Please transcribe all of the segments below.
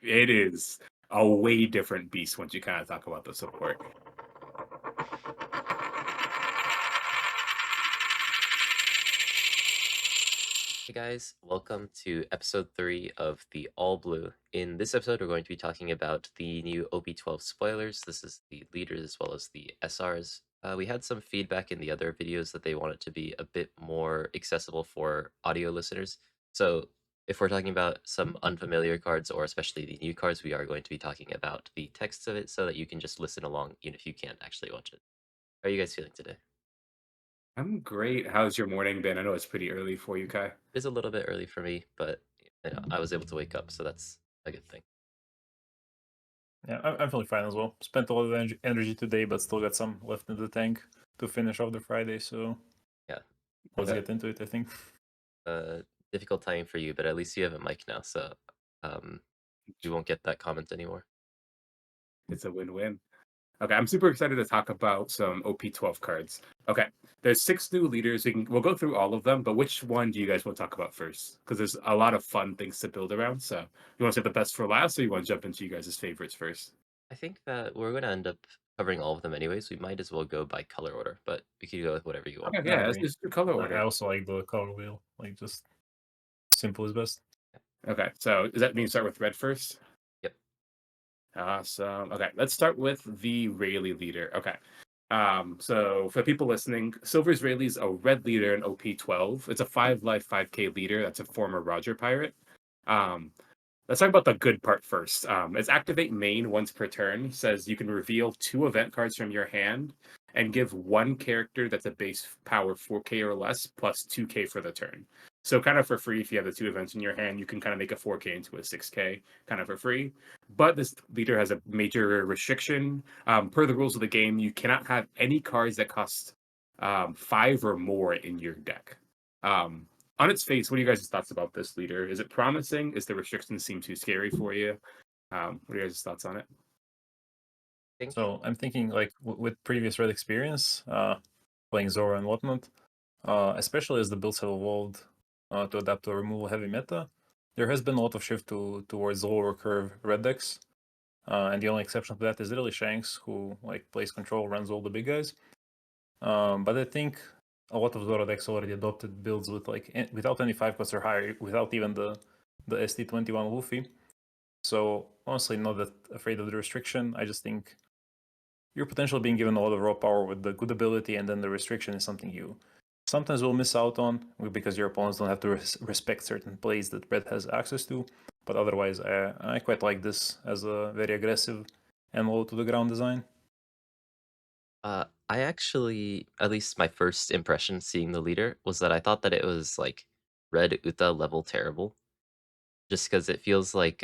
it is a way different beast once you kind of talk about the support. Hey guys, welcome to episode 3 of the All Blue. In this episode, we're going to be talking about the new OP12 spoilers. This is the leaders as well as the SRs. We had some feedback in the other videos that they want it to be a bit more accessible for audio listeners. So, if we're talking about some unfamiliar cards or especially the new cards, we are going to be talking about the text of it so that you can just listen along even if you can't actually watch it. How are you guys feeling today? I'm great. How's your morning been? I know it's pretty early for you, Kai. It's a little bit early for me, but I was able to wake up, so that's a good thing. Yeah, I'm feeling fine as well. Spent a lot of energy today, but still got some left in the tank to finish off the Friday. So Yeah. let's Okay. get into it, I think. Difficult timing for you, but at least you have a mic now, so um, you won't get that comment anymore. It's a win-win. Okay, I'm super excited to talk about some OP12 cards. Okay, there's 6 new leaders. We'll go through all of them, but which one do you guys want to talk about first? Because there's a lot of fun things to build around. So you want to say the best for last, or you want to jump into you guys' favorites first? I think that we're going to end up covering all of them anyways. We might as well go by color order, but we could go with whatever you want. Okay, I yeah, let's agree. just do color I order. also like the color wheel, like just simple is best. Okay, so does that mean start with red first? Yep. Awesome. Okay, let's start with the Rayleigh leader. Okay. So for people listening, Silvers Rayleigh is a red leader in OP12. It's a 5 life 5k leader. That's a former Roger pirate. Um, let's talk about the good part first. Its activate main once per turn says you can reveal 2 event cards from your hand and give one character that's a base power 4k or less plus 2k for the turn. So kind of for free, if you have the 2 events in your hand, you can kind of make a 4k into a 6k kind of for free. But this leader has a major restriction. Per the rules of the game, you cannot have any cards that cost 5 or more in your deck. On its face, what are you guys' thoughts about this leader? Is it promising? Is the restrictions seem too scary for you? What are your guys' thoughts on it? I think So I'm thinking like with previous red experience, playing Zoro and whatnot, especially as the builds have evolved to adapt to a removal heavy meta, there has been a lot of shift towards lower curve red decks. And the only exception to that is really Shanks, who like plays control, runs all the big guys. But I think a lot of Zoro decks already adopted builds with like without any 5 costs or higher, without even the ST21 Luffy. So honestly, not that afraid of the restriction. I just think you're potentially being given a lot of raw power with the good ability, and then the restriction is something you sometimes will miss out on because your opponents don't have to respect certain plays that Red has access to. But otherwise, I quite like this as a very aggressive and low to the ground design. I actually, at least my first impression seeing the leader was that I thought that it was like red Uta level terrible, just because it feels like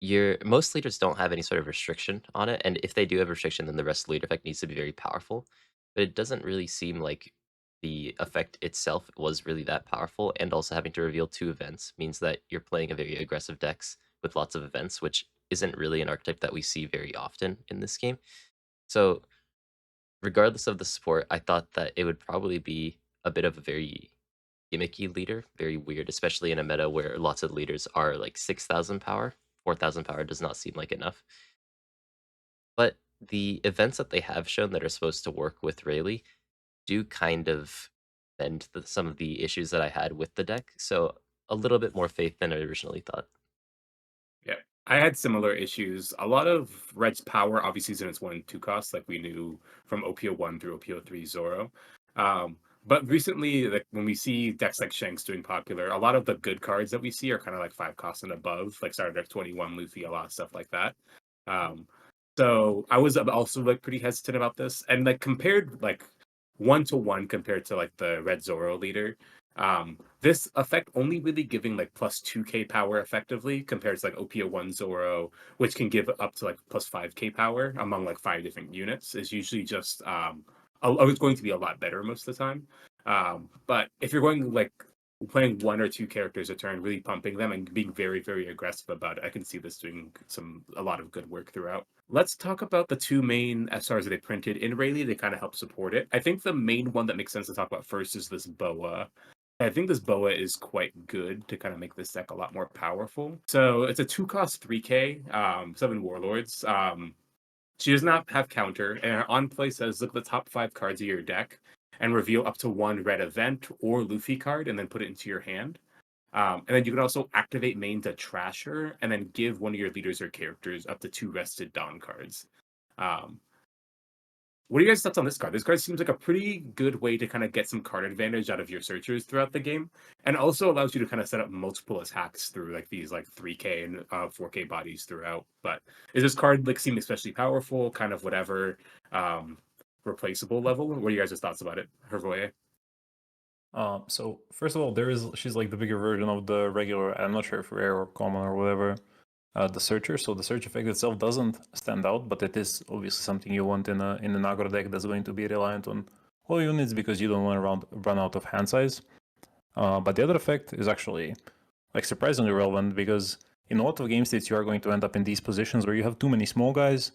your most leaders don't have any sort of restriction on it, and if they do have restriction, then the rest leader effect needs to be very powerful. But it doesn't really seem like the effect itself was really that powerful, and also having to reveal 2 events means that you're playing a very aggressive decks with lots of events, which isn't really an archetype that we see very often in this game. So regardless of the support, I thought that it would probably be a bit of a very gimmicky leader, very weird, especially in a meta where lots of leaders are like 6,000 power. 4,000 power does not seem like enough. But the events that they have shown that are supposed to work with Rayleigh do kind of bend some of the issues that I had with the deck. So a little bit more faith than I originally thought. Yeah, I had similar issues. A lot of Red's power obviously is in its 1 and 2 costs, like we knew from OPO1 through OPO3 Zoro. But recently, like when we see decks like Shanks doing popular, a lot of the good cards that we see are kind of like 5 costs and above, like Starter Deck 21, Luffy, a lot of stuff like that. Um, so I was also like pretty hesitant about this, and like compared like 1 to 1 compared to like the Red Zoro leader. This effect only really giving like plus 2k power effectively compared to like OPO1 Zoro, which can give up to like plus 5k power among like 5 different units, is usually just it's going to be a lot better most of the time. But if you're going like playing 1 or 2 characters a turn, really pumping them and being very, very aggressive about it, I can see this doing a lot of good work throughout. Let's talk about the 2 main SRs that they printed in Rayleigh. They kind of help support it. I think the main one that makes sense to talk about first is this Boa. I think this boa is quite good to kind of make this deck a lot more powerful. So it's a 2-cost 3K, 7 warlords. She does not have counter, and her on play says look at the top 5 cards of your deck and reveal up to 1 red event or Luffy card, and then put it into your hand. And then you can also activate main to trash her, and then give one of your leaders or characters up to 2 rested Dawn cards. What are your guys' thoughts on this card? This card seems like a pretty good way to kind of get some card advantage out of your searchers throughout the game, and also allows you to kind of set up multiple attacks through like these like 3K and 4K bodies throughout. But is this card like seem especially powerful? Kind of whatever replaceable level? What are you guys' thoughts about it, Hrvoje? So first of all, she's like the bigger version of the regular. I'm not sure if rare or common or whatever. The searcher. So the search effect itself doesn't stand out, but it is obviously something you want in an aggro deck that's going to be reliant on all units because you don't want to run out of hand size. But the other effect is actually like surprisingly relevant because in a lot of game states you are going to end up in these positions where you have too many small guys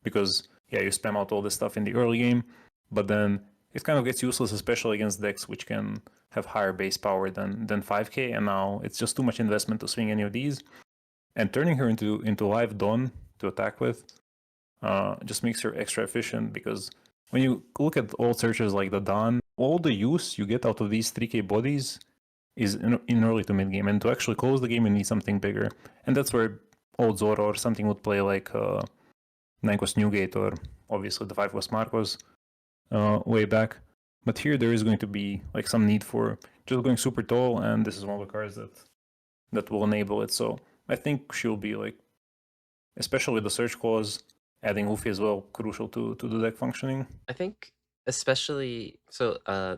because you spam out all this stuff in the early game, but then it kind of gets useless, especially against decks which can have higher base power than 5K, and now it's just too much investment to swing any of these. And turning her into live Dawn to attack with just makes her extra efficient because when you look at old searches like the Dawn, all the use you get out of these 3K bodies is in early to mid game, and to actually close the game you need something bigger, and that's where old Zoro or something would play like Nikos Newgate or obviously the 5 was Marcos way back. But here there is going to be like some need for just going super tall, and this is one of the cards that will enable it. So I think she'll be like, especially with the search clause, adding Luffy as well, crucial to the deck functioning. I think especially so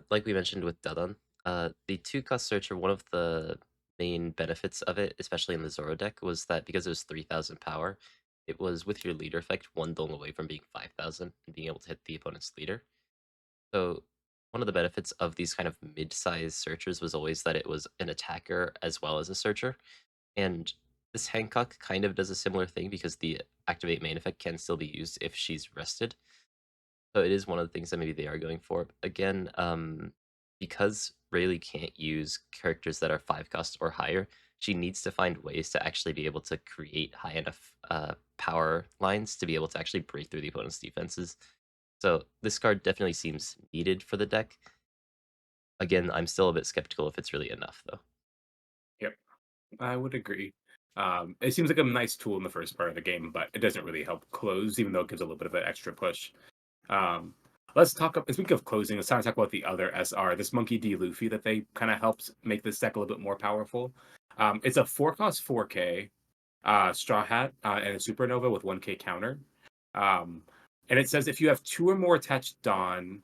like we mentioned with Dadan, the 2-cost searcher, one of the main benefits of it, especially in the Zoro deck, was that because it was 3,000 power, it was with your leader effect 1 dong away from being 5,000 and being able to hit the opponent's leader. So one of the benefits of these kind of mid-sized searchers was always that it was an attacker as well as a searcher. And this Hancock kind of does a similar thing because the activate main effect can still be used if she's rested. So it is one of the things that maybe they are going for. Again, because Rayleigh can't use characters that are 5-cost or higher, she needs to find ways to actually be able to create high enough power lines to be able to actually break through the opponent's defenses. So this card definitely seems needed for the deck. Again, I'm still a bit skeptical if it's really enough, though. Yep, I would agree. It seems like a nice tool in the first part of the game, but it doesn't really help close, even though it gives a little bit of an extra push. Let's speak of closing, let's talk about the other SR, this Monkey D. Luffy that they kind of helped make this deck a little bit more powerful. It's a 4-cost 4K Straw Hat and a Supernova with 1K counter. And it says if you have 2 or more attached Dawn,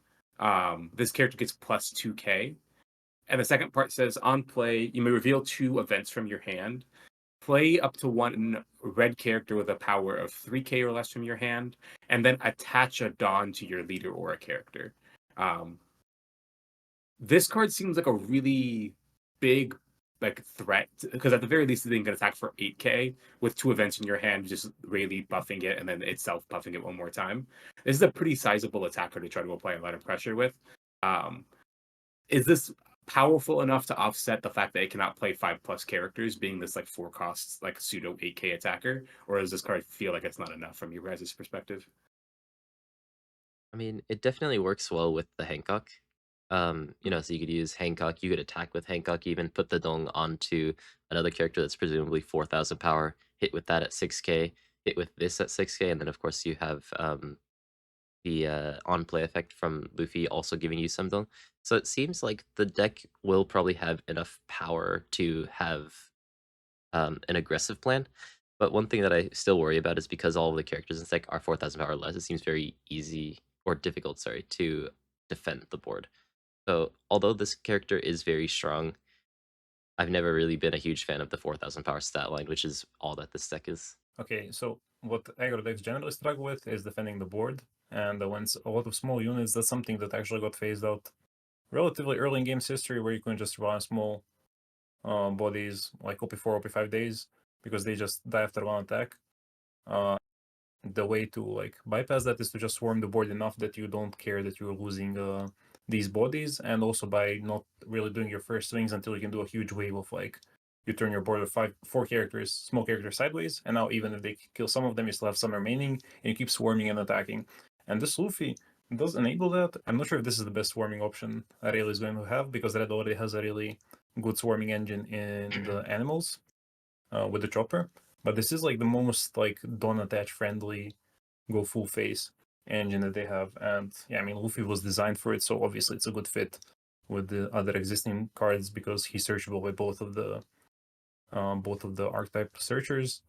this character gets plus 2K. And the second part says on play, you may reveal 2 events from your hand. Play up to 1 red character with a power of 3K or less from your hand, and then attach a Dawn to your leader or a character. This card seems like a really big like threat because at the very least, they can attack for 8K with 2 events in your hand, just Rayleigh buffing it and then itself buffing it one more time. This is a pretty sizable attacker to try to apply a lot of pressure with. Is this powerful enough to offset the fact that it cannot play 5+ characters, being this like 4 costs like pseudo 8K attacker, or does this card feel like it's not enough from your guys' perspective? I mean, it definitely works well with the Hancock. So you could use Hancock, you could attack with Hancock, even put the Dong onto another character that's presumably 4,000 power, hit with that at 6K, hit with this at 6K, and then of course you have the on-play effect from Luffy also giving you some Dong. So it seems like the deck will probably have enough power to have an aggressive plan. But one thing that I still worry about is because all of the characters in this deck are 4,000 power or less, it seems very easy, or difficult, sorry, to defend the board. So although this character is very strong, I've never really been a huge fan of the 4,000 power stat line, which is all that this deck is. Okay, so what aggro decks generally struggle with is defending the board, and when it's a lot of small units, that's something that actually got phased out relatively early in game's history, where you can just run small bodies like OP4, OP5 days, because they just die after 1 attack. The way to like bypass that is to just swarm the board enough that you don't care that you're losing these bodies, and also by not really doing your first swings until you can do a huge wave of like you turn your board of four characters, small characters sideways, and now even if they kill some of them, you still have some remaining, and you keep swarming and attacking. And this Luffy does enable that. I'm not sure if this is the best swarming option Rayleigh is going to have, because Red already has a really good swarming engine in the animals with the chopper. But this is like the most like don't attach friendly, go full face engine that they have. And yeah, I mean Luffy was designed for it, so obviously it's a good fit with the other existing cards because he's searchable by both of the archetype searchers.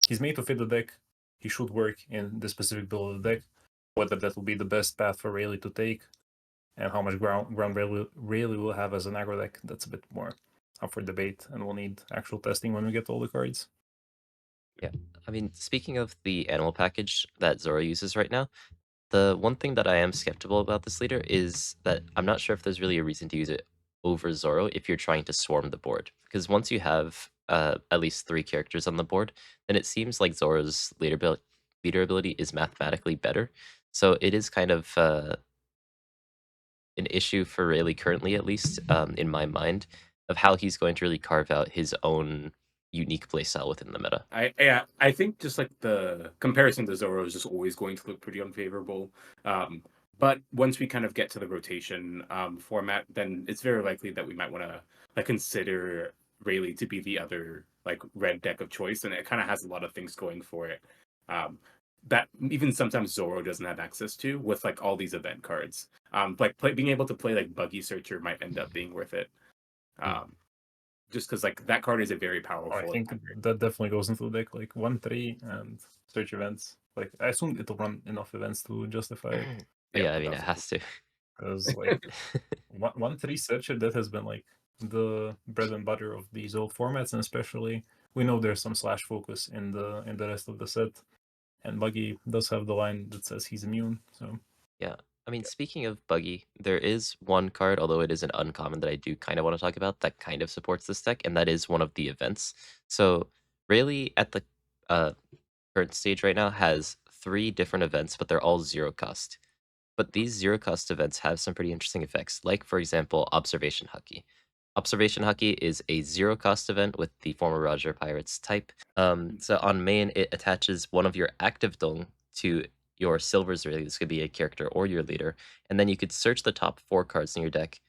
He's made to fit the deck. He should work in the specific build of the deck. Whether that will be the best path for Rayleigh to take, and how much ground Rayleigh will have as an aggro deck, that's a bit more up for debate, and we'll need actual testing when we get all the cards. Yeah, I mean, speaking of the animal package that Zoro uses right now, the one thing that I am skeptical about this leader is that I'm not sure if there's really a reason to use it over Zoro if you're trying to swarm the board. Because once you have at least 3 characters on the board, then it seems like Zoro's leader ability is mathematically better. So it is kind of an issue for Rayleigh currently, at least in my mind, of how he's going to really carve out his own unique playstyle within the meta. I think just like the comparison to Zoro is just always going to look pretty unfavorable. But once we kind of get to the rotation format, then it's very likely that we might want to like consider Rayleigh to be the other like red deck of choice, and it kind of has a lot of things going for it. That even sometimes Zoro doesn't have access to with like all these event cards. Like being able to play like Buggy Searcher might end up being worth it. Just because like that card is a very powerful. I think that definitely goes into the deck, like 1-3 and search events. Like I assume it'll run enough events to justify it. Yeah, I mean it has to. Because like 1-3 searcher, that has been like the bread and butter of these old formats, and especially we know there's some slash focus in the rest of the set, and Buggy does have the line that says he's immune. So Yeah. I mean, speaking of Buggy, there is one card, although it is an uncommon, that I do kind of want to talk about that kind of supports this deck, and that is one of the events. So Rayleigh at the current stage right now has 3 different events, but they're all 0 cost. But these 0 cost events have some pretty interesting effects, like for example, Observation Haki. Observation Haki is a 0 cost event with the former Roger Pirates type. So on main, it attaches one of your active Dong to your Silvers Rayleigh. This could be a character or your leader, and then you could search the top 4 cards in your deck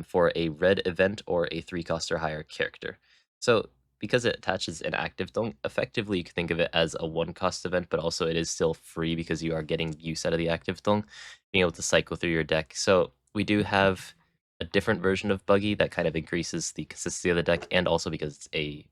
for a red event or a 3 cost or higher character. So because it attaches an active Dong, effectively you could think of it as a 1 cost event, but also it is still free because you are getting use out of the active Dong, being able to cycle through your deck. So we do have a different version of Buggy that kind of increases the consistency of the deck, and also because it's a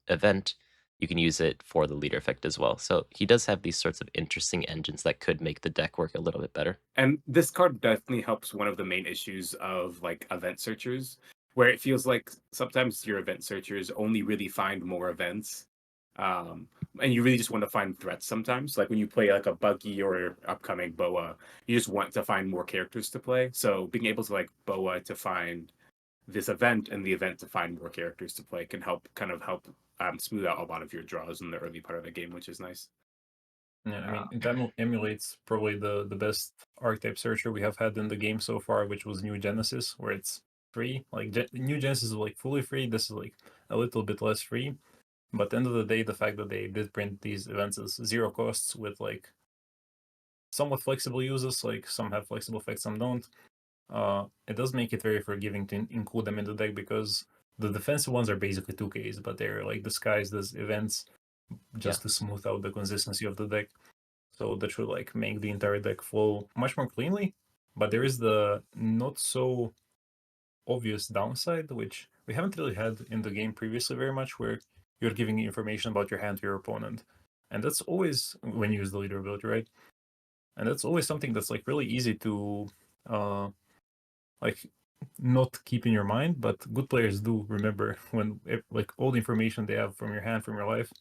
event, you can use it for the leader effect as well. So he does have these sorts of interesting engines that could make the deck work a little bit better. And this card definitely helps one of the main issues of like event searchers, where it feels like sometimes your event searchers only really find more events. And you really just want to find threats sometimes. Like when you play like a Buggy or upcoming Boa, you just want to find more characters to play. So being able to like Boa to find this event and the event to find more characters to play can help smooth out a lot of your draws in the early part of the game, which is nice. yeah, I mean it emulates probably the best archetype searcher we have had in the game so far, which was New Genesis, where it's free. Like New Genesis is like fully free. This is like a little bit less free. But at the end of the day, the fact that they did print these events as 0 costs with like somewhat flexible uses, like some have flexible effects, some don't, it does make it very forgiving to include them in the deck, because the defensive ones are basically 2Ks, but they're like disguised as events just to smooth out the consistency of the deck. So that should like make the entire deck flow much more cleanly. But there is the not so obvious downside, which we haven't really had in the game previously very much, where you're giving information about your hand to your opponent. And that's always when you use the leader ability, right? And that's always something that's like really easy to like not keep in your mind, but good players do remember when like all the information they have from your hand, from your life,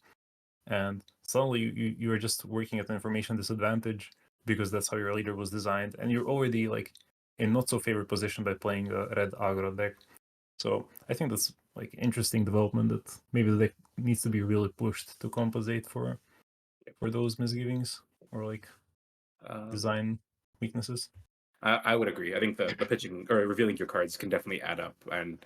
and suddenly you are just working at an information disadvantage because that's how your leader was designed, and you're already like in not so favored position by playing a red aggro deck. So I think that's like interesting development that maybe the deck needs to be really pushed to compensate for those misgivings or like design weaknesses. I would agree. I think the pitching or revealing your cards can definitely add up. And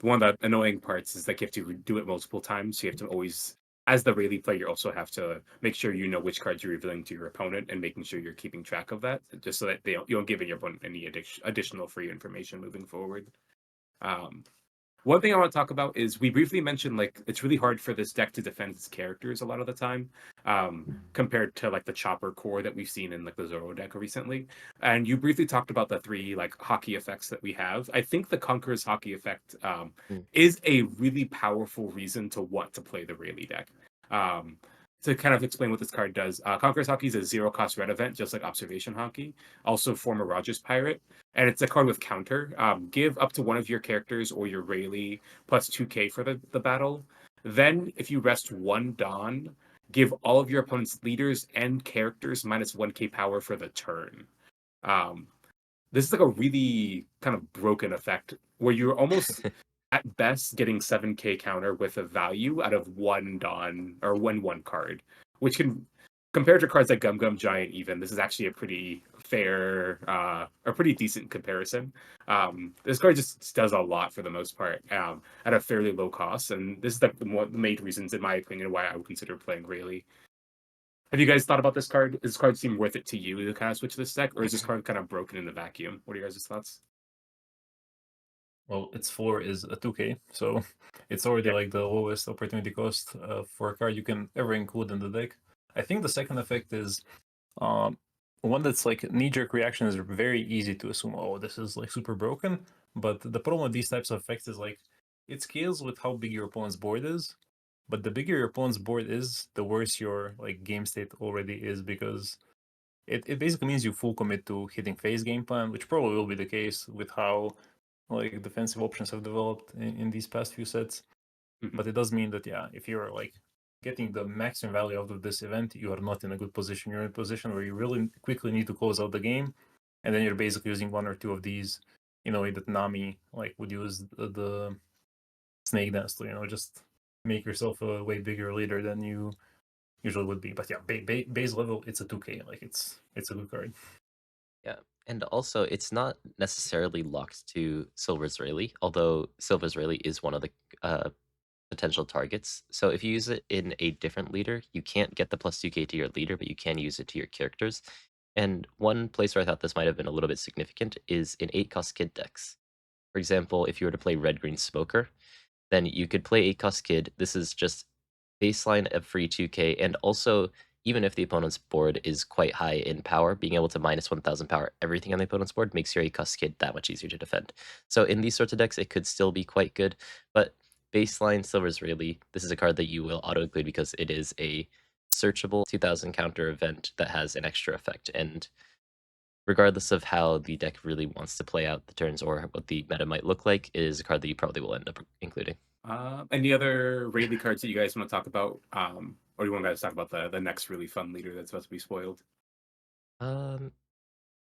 one of the annoying parts is that you have to do it multiple times. So you have to always, as the Rayleigh player, you also have to make sure you know which cards you're revealing to your opponent and making sure you're keeping track of that, just so that you don't give your opponent any additional free information moving forward. Um, One thing I want to talk about is we briefly mentioned like it's really hard for this deck to defend its characters a lot of the time, compared to like the Chopper core that we've seen in like the Zoro deck recently. And you briefly talked about the three like hockey effects that we have. I think the Conqueror's hockey effect Mm. is a really powerful reason to want to play the Rayleigh deck. Um, to kind of explain what this card does, Conqueror's Hockey is a 0-cost red event, just like Observation Hockey. Also, former Rogers Pirate, and it's a card with counter. Give up to one of your characters or your Rayleigh plus 2k for the battle. Then, if you rest one Dawn, give all of your opponent's leaders and characters minus 1k power for the turn. Um, this is like a really kind of broken effect where you're almost at best getting 7k counter with a value out of one Dawn or one card, which can, compared to cards like Gum Gum Giant, even this is actually a pretty fair, a pretty decent comparison. This card just does a lot for the most part, at a fairly low cost, and this is the main reasons, in my opinion, why I would consider playing Rayleigh. Have you guys thought about this card? Does this card seem worth it to you to kind of switch this deck, or is this card kind of broken in the vacuum? What are your guys' thoughts? Well, its floor is a 2k, so it's already Yeah. like the lowest opportunity cost for a card you can ever include in the deck. I think the second effect is one that's like knee-jerk reaction is very easy to assume, oh, this is like super broken. But the problem with these types of effects is like it scales with how big your opponent's board is. But the bigger your opponent's board is, the worse your like game state already is, because it basically means you full commit to hitting phase game plan, which probably will be the case with how like defensive options have developed in these past few sets. Mhm. But it does mean that yeah, if you're like getting the maximum value out of this event, you are not in a good position. You're in a position where you really quickly need to close out the game, and then you're basically using one or two of these in a way that Nami like would use the snake dance to, just make yourself a way bigger leader than you usually would be. But yeah, base level, it's a 2k. Like it's a good card. Yeah, and also it's not necessarily locked to Silver's Rayleigh, although Silver's Rayleigh is one of the potential targets. So if you use it in a different leader, you can't get the plus 2k to your leader, but you can use it to your characters. And one place where I thought this might have been a little bit significant is in 8-cost kid decks. For example, if you were to play Red Green Smoker, then you could play 8-cost kid. This is just baseline of free 2k, and also even if the opponent's board is quite high in power, being able to minus 1000 power everything on the opponent's board makes your 8-cost kid that much easier to defend. So in these sorts of decks, it could still be quite good, but baseline Silver's Rayleigh, this is a card that you will auto-include because it is a searchable 2000 counter event that has an extra effect, and regardless of how the deck really wants to play out the turns or what the meta might look like, it is a card that you probably will end up including. Any other Rayleigh cards that you guys want to talk about? Or do you want guys to talk about the next really fun leader that's about to be spoiled? I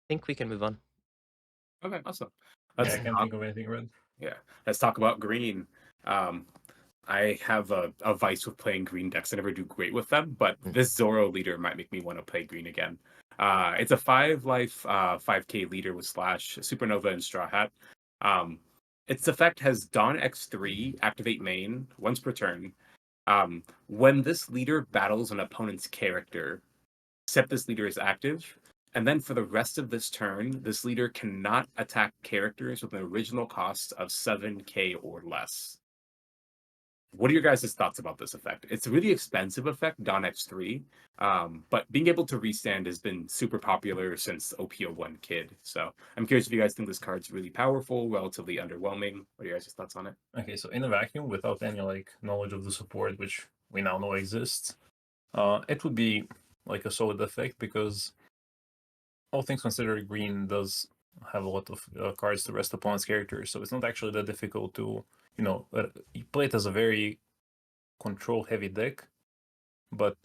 think we can move on. Okay, awesome. Yeah, Let's I can't think of anything red. yeah, let's talk about green. I have a vice with playing green decks. I never do great with them, but Mm. this Zoro leader might make me want to play green again. It's a 5-life, 5k leader with Slash, Supernova, and Straw Hat. Its effect has Dawn X3, activate main, once per turn. When this leader battles an opponent's character, except this leader is active, and then for the rest of this turn, this leader cannot attack characters with an original cost of 7k or less. What are your guys' thoughts about this effect? It's a really expensive effect, Dawn X3, but being able to restand has been super popular since OP01 Kid. So I'm curious if you guys think this card's really powerful, relatively underwhelming. What are your guys' thoughts on it? Okay, so in a vacuum, without any like knowledge of the support, which we now know exists, it would be like a solid effect because all things considered, green does have a lot of cards to rest upon its characters, so it's not actually that difficult to, you play it as a very control-heavy deck, but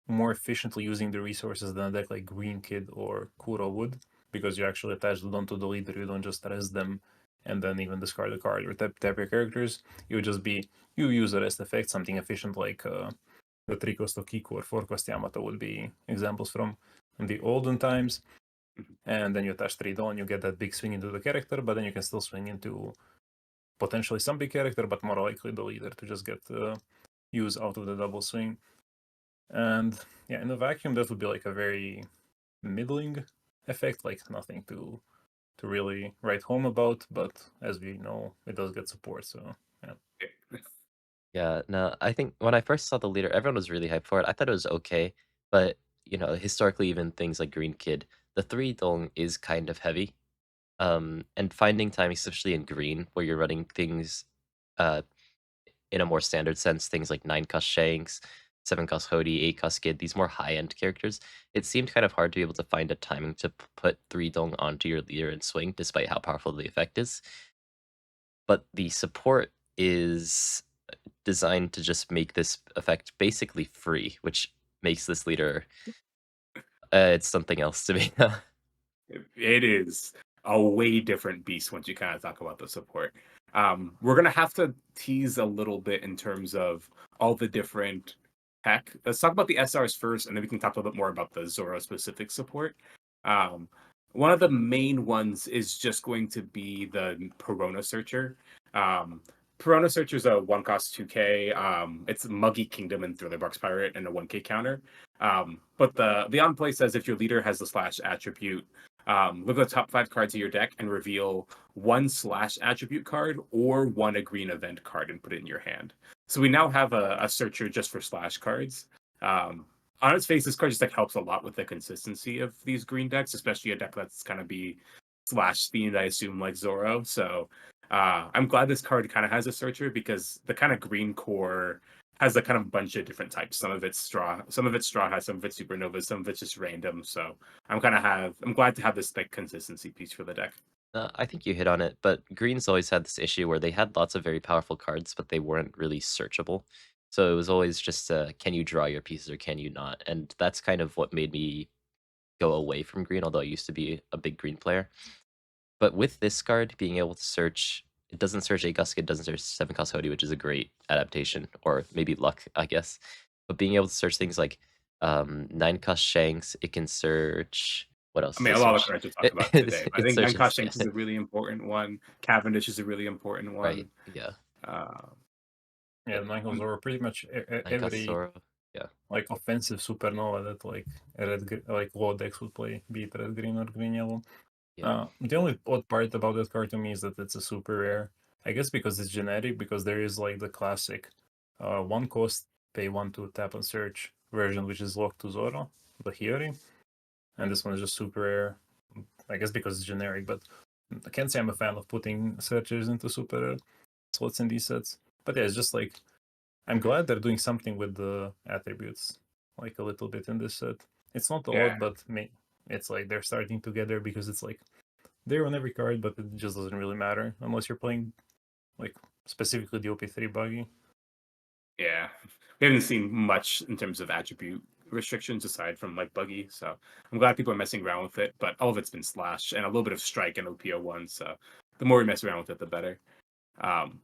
more efficiently using the resources than a deck like Green Kid or Kuro would, because you actually attach them onto the leader, you don't just rest them and then even discard the card or tap your characters. It would just be, you use a rest effect, something efficient like the 3-cost of Kiku or 4-cost Yamato would be examples from the olden times. Mhm. and then you attach 3 Dawn, you get that big swing into the character, but then you can still swing into potentially some big character, but more likely the leader to just get use out of the double swing. And yeah, in the vacuum, that would be like a very middling effect, like nothing to really write home about, but as we know, it does get support, so yeah. Yeah, no, I think when I first saw the leader, everyone was really hyped for it. I thought it was okay, but historically, even things like Green Kid, the 3 dong is kind of heavy. And finding time, especially in green, where you're running things uh in a more standard sense, things like 9-cost Shanks, 7-cost Hody, 8-cost Kid, these more high-end characters, it seemed kind of hard to be able to find a timing to put 3 dong onto your leader and swing, despite how powerful the effect is. But the support is designed to just make this effect basically free, which makes this leader it's something else to me. It is a way different beast once you kind of talk about the support. We're gonna have to tease a little bit in terms of all the different tech. Let's talk about the SRs first, and then we can talk a little bit more about the Zoro specific support. Um, one of the main ones is just going to be the Perona Searcher. Um, Perona Searcher is a 1-cost 2K. It's Muggy Kingdom and Thriller Box Pirate and a 1K counter. But the on play says if your leader has the slash attribute, look at the top 5 cards of your deck and reveal 1 slash attribute card or 1 a green event card and put it in your hand. So we now have a searcher just for slash cards. On its face, this card just like helps a lot with the consistency of these green decks, especially a deck that's kind of be slash themed, I assume, like Zoro. So I'm glad this card kind of has a searcher because the kind of green core has a kind of bunch of different types. Some of it's straw has some of it's supernova, some of it's just random. So I'm glad to have this like consistency piece for the deck. I think you hit on it, but Green's always had this issue where they had lots of very powerful cards, but they weren't really searchable. So it was always just, can you draw your pieces or can you not? And that's kind of what made me go away from Green, although I used to be a big Green player. But with this card, being able to search, it doesn't search 8-cost Kid, doesn't search 7-cost Hody, which is a great adaptation, or maybe luck, I guess. But being able to search things like 9-cost Shanks, it can search. What else I does mean, it a lot of search? cards to talk about today. I It think searches, Nine Shanks is a really important one. Cavendish is a really important right, one. yeah. Uh, Yeah, the Michaels um, are pretty much 9-cost every Zoro, yeah. like offensive supernova that like like low decks would play, be it red green or green yellow. Yeah. The only odd part about that card to me is that it's a super rare. I guess because it's generic, because there is like the classic 1 cost, pay 1 to tap and search version, which is locked to Zoro, the Hiyori. And this one is just super rare. I guess because it's generic, but I can't say I'm a fan of putting searchers into super rare slots in these sets. But yeah, it's just like I'm glad they're doing something with the attributes, like a little bit in this set. It's not a yeah, lot, but it's like they're starting together because it's like they're on every card, but it just doesn't really matter unless you're playing like specifically the OP3 buggy. yeah. We haven't seen much in terms of attribute restrictions aside from like buggy. So I'm glad people are messing around with it, but all of it's been slash and a little bit of strike in OP01. So the more we mess around with it, the better. Um,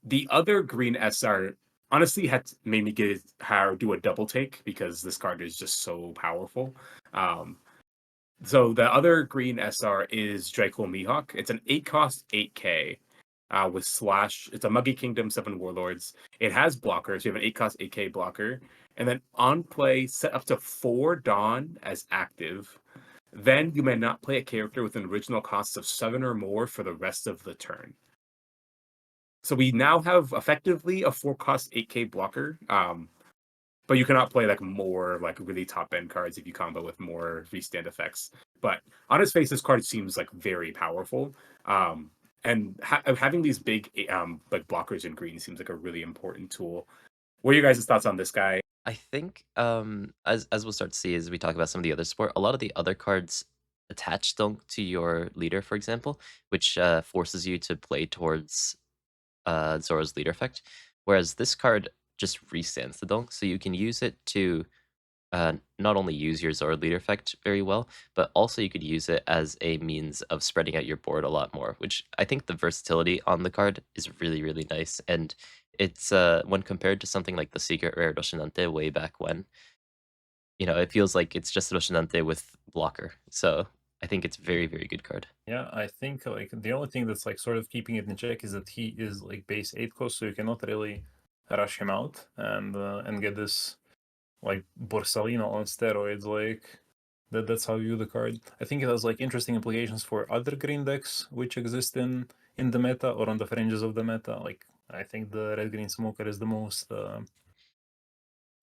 the other green SR honestly had made me do a double take because this card is just so powerful. So the other green SR is Draco Mihawk. It's an 8-cost 8K with slash. It's a Muggy Kingdom 7 Warlords. It has blockers. You have an 8-cost 8K blocker. And then on play, set up to 4 Dawn as active. Then you may not play a character with an original cost of 7 or more for the rest of the turn. So we now have effectively a 4-cost 8K blocker. But you cannot play like more like really top end cards if you combo with more restand effects. But on its face, this card seems like very powerful. And having these big like blockers in green seems like a really important tool. What are your guys' thoughts on this guy? I think, as we'll start to see as we talk about some of the other support, a lot of the other cards attach dunk to your leader, for example, which forces you to play towards Zoro's leader effect, whereas this card just restands the dunk, so you can use it to not only use your Zoro leader effect very well, but also you could use it as a means of spreading out your board a lot more, which I think the versatility on the card is really, really nice. And it's when compared to something like the Secret Rare Rosinante way back when, it feels like it's just Rosinante with blocker. So I think it's very, very good card. Yeah, I think like the only thing that's like sort of keeping it in check is that he is like base 8 cost, so you cannot really rush him out and get this like Borsalino on steroids. Like that's how you view the card. I think it has like interesting implications for other green decks which exist in the meta or on the fringes of the meta. Like I think the red green smoker is the most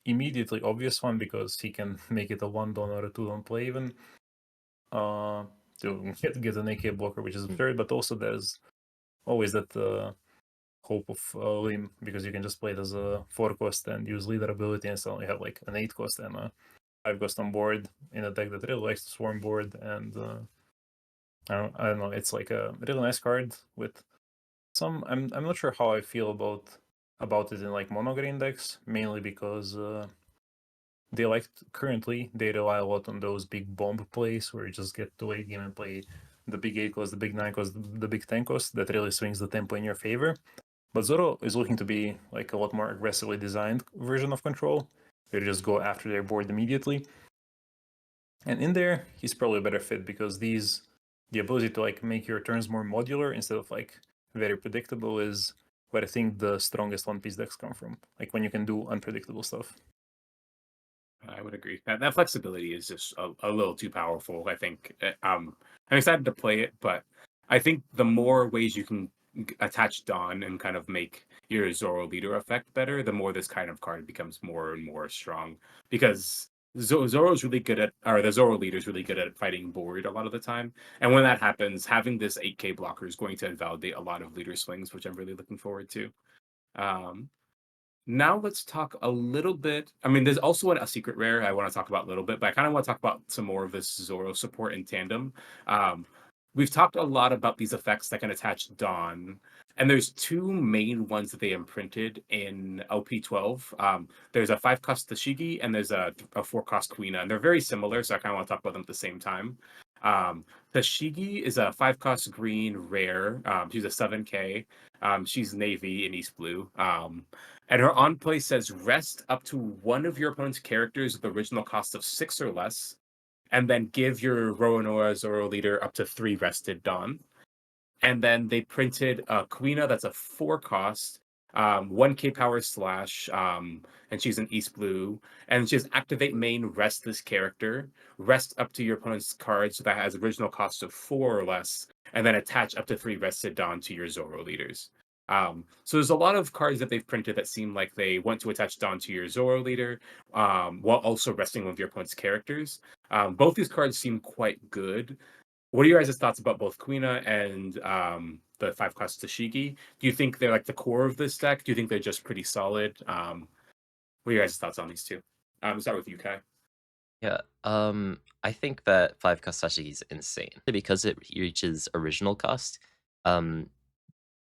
immediately obvious one because he can make it a 1-don or a 2-don play even. To get an AK blocker, which is absurd, but also there's always that hope of Lim, because you can just play it as a 4 cost and use leader ability and suddenly have like an 8 cost and a 5 cost on board in a deck that really likes to swarm board. And I don't know, it's like a really nice card with some. I'm not sure how I feel about it in like mono green decks, mainly because they currently they rely a lot on those big bomb plays where you just get to late game and play the big 8 cost, the big 9 cost, the big 10 cost that really swings the tempo in your favor. But Zoro is looking to be like a lot more aggressively designed version of Control. They just go after their board immediately. And in there, he's probably a better fit because the ability to like make your turns more modular instead of like very predictable is where I think the strongest One Piece decks come from. Like when you can do unpredictable stuff. I would agree. That flexibility is just a little too powerful, I think. I'm excited to play it, but I think the more ways you can attach Dawn and kind of make your Zoro leader effect better, the more this kind of card becomes more and more strong. Because Zoro's really good at, or the Zoro leader is really good at fighting board a lot of the time. And when that happens, having this 8K blocker is going to invalidate a lot of leader swings, which I'm really looking forward to. Um, Now let's talk a little bit. I mean, there's also a secret rare I want to talk about a little bit, but I kind of want to talk about some more of this Zoro support in tandem. Um, we've talked a lot about these effects that can attach Dawn, and there's two main ones that they imprinted in OP12. There's a 5-cost Tashigi and there's a 4-cost Quina, and they're very similar, so I kind of want to talk about them at the same time. Tashigi is a 5-cost green rare. She's a 7K. She's navy in East Blue. And her on play says rest up to one of your opponent's characters with the original cost of 6 or less, and then give your Roronoa Zoro leader up to 3 rested Dawn. And then they printed a Quina that's a 4-cost, 1K power slash, and she's an East Blue. And she has activate main, rest this character, rest up to your opponent's card so that has original cost of 4 or less, and then attach up to 3 rested Dawn to your Zoro leaders. So there's a lot of cards that they've printed that seem like they want to attach Dawn to your Zoro leader, while also resting one of your opponent's characters. Both these cards seem quite good. What are your guys' thoughts about both Quina and the 5-cost Tashigi? Do you think they're like the core of this deck? Do you think they're just pretty solid? What are your guys' thoughts on these two? Start with you, Kai. Yeah, I think that 5 cost Sashi is insane because it reaches original cost.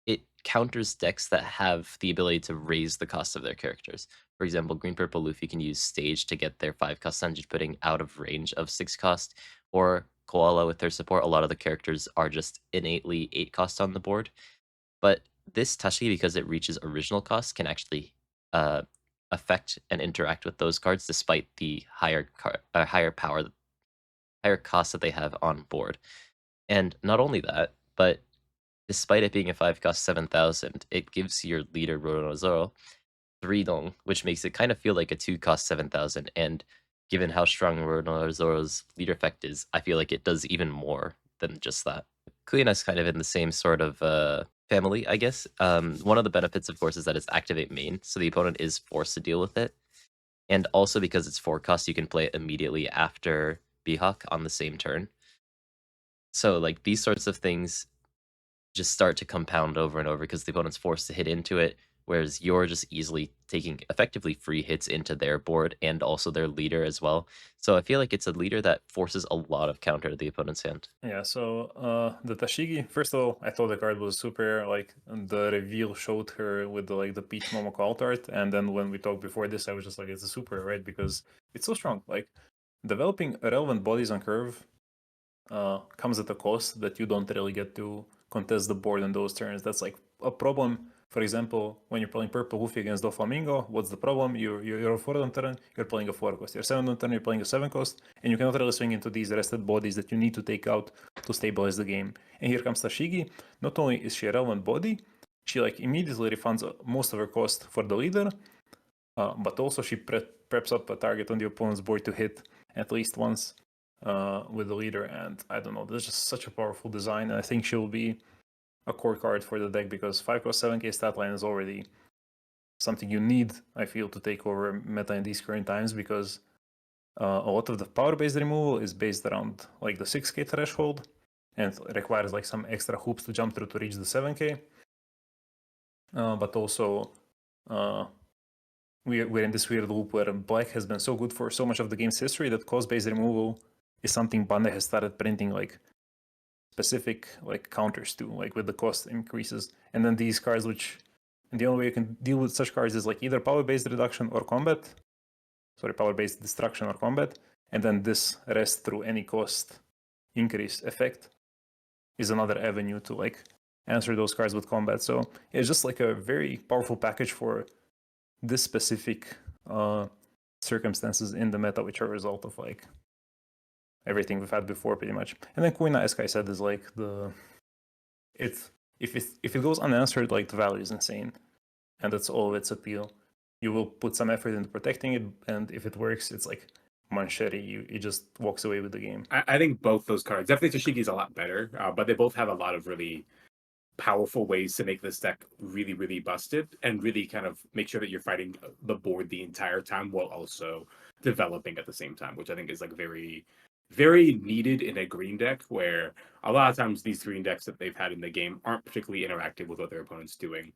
It counters decks that have the ability to raise the cost of their characters. For example, Green Purple Luffy can use Stage to get their 5 cost Sanji putting out of range of 6 cost, or Koala with their support. A lot of the characters are just innately 8 cost on the board. But this Tashi, because it reaches original cost, can actually affect and interact with those cards despite the higher power, higher cost that they have on board. And not only that, but despite it being a 5-cost 7,000, it gives your leader Roronoa Zoro 3 dong, which makes it kind of feel like a 2-cost 7,000. And given how strong Roronoa Zoro's leader effect is, I feel like it does even more than just that. Kuina's kind of in the same sort of family, I guess. One of the benefits, of course, is that it's activate main, so the opponent is forced to deal with it. And also because it's 4-cost, you can play it immediately after Behawk on the same turn. So, like, these sorts of things just start to compound over and over because the opponent's forced to hit into it, whereas you're just easily taking effectively free hits into their board and also their leader as well. So I feel like it's a leader that forces a lot of counter to the opponent's hand. Yeah, so the Tashigi, first of all, I thought the card was super. Like the reveal showed her with the Peach Momoko alt art, and then when we talked before this, I was just like, it's a super, right? Because it's so strong. Like developing relevant bodies on curve comes at a cost that you don't really get to contest the board in those turns. That's like a problem For example, when you're playing purple Luffy against Doflamingo, what's the problem? You're a 4 on turn, you're playing a 4 cost. You're 7 on turn, you're playing a 7 cost, and you cannot really swing into these rested bodies that you need to take out to stabilize the game. And here comes Tashigi. Not only is she a relevant body, she like immediately refunds most of her cost for the leader, but also she preps up a target on the opponent's board to hit at least once with the leader. And I don't know, this is just such a powerful design, and I think she'll be a core card for the deck because 5 cost 7k stat line is already something you need, I feel, to take over meta in these current times, because a lot of the power-based removal is based around like the 6k threshold and requires like some extra hoops to jump through to reach the 7k. But also we're in this weird loop where black has been so good for so much of the game's history that cost-based removal is something Bande has started printing like specific like counters to, like with the cost increases. And then these cards, which, and the only way you can deal with such cards is like either power-based reduction or combat. Sorry, power-based destruction or combat. And then this rest through any cost increase effect is another avenue to like answer those cards with combat. So it's just like a very powerful package for this specific circumstances in the meta, which are a result of like everything we've had before, pretty much. And then Kuina, as Kai said, is like if it goes unanswered, like the value is insane, and that's all of its appeal. You will put some effort into protecting it, and if it works, it's like Mancheri. It just walks away with the game. I think both those cards, definitely Tashigi's a lot better, but they both have a lot of really powerful ways to make this deck really, really busted and really kind of make sure that you're fighting the board the entire time while also developing at the same time, which I think is like very, very needed in a green deck, where a lot of times these green decks that they've had in the game aren't particularly interactive with what their opponent's doing.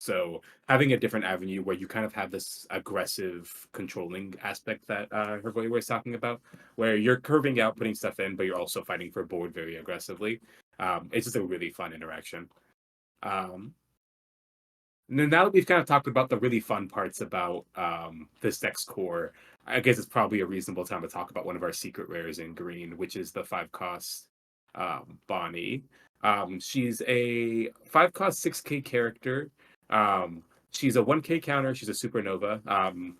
So having a different avenue where you kind of have this aggressive controlling aspect that Hrvoje was talking about, where you're curving out, putting stuff in, but you're also fighting for board very aggressively. It's just a really fun interaction. And then now that we've kind of talked about the really fun parts about this deck's core, I guess it's probably a reasonable time to talk about one of our secret rares in green, which is the 5-cost Bonnie. She's a 5-cost 6k character. She's a 1k counter. She's a supernova.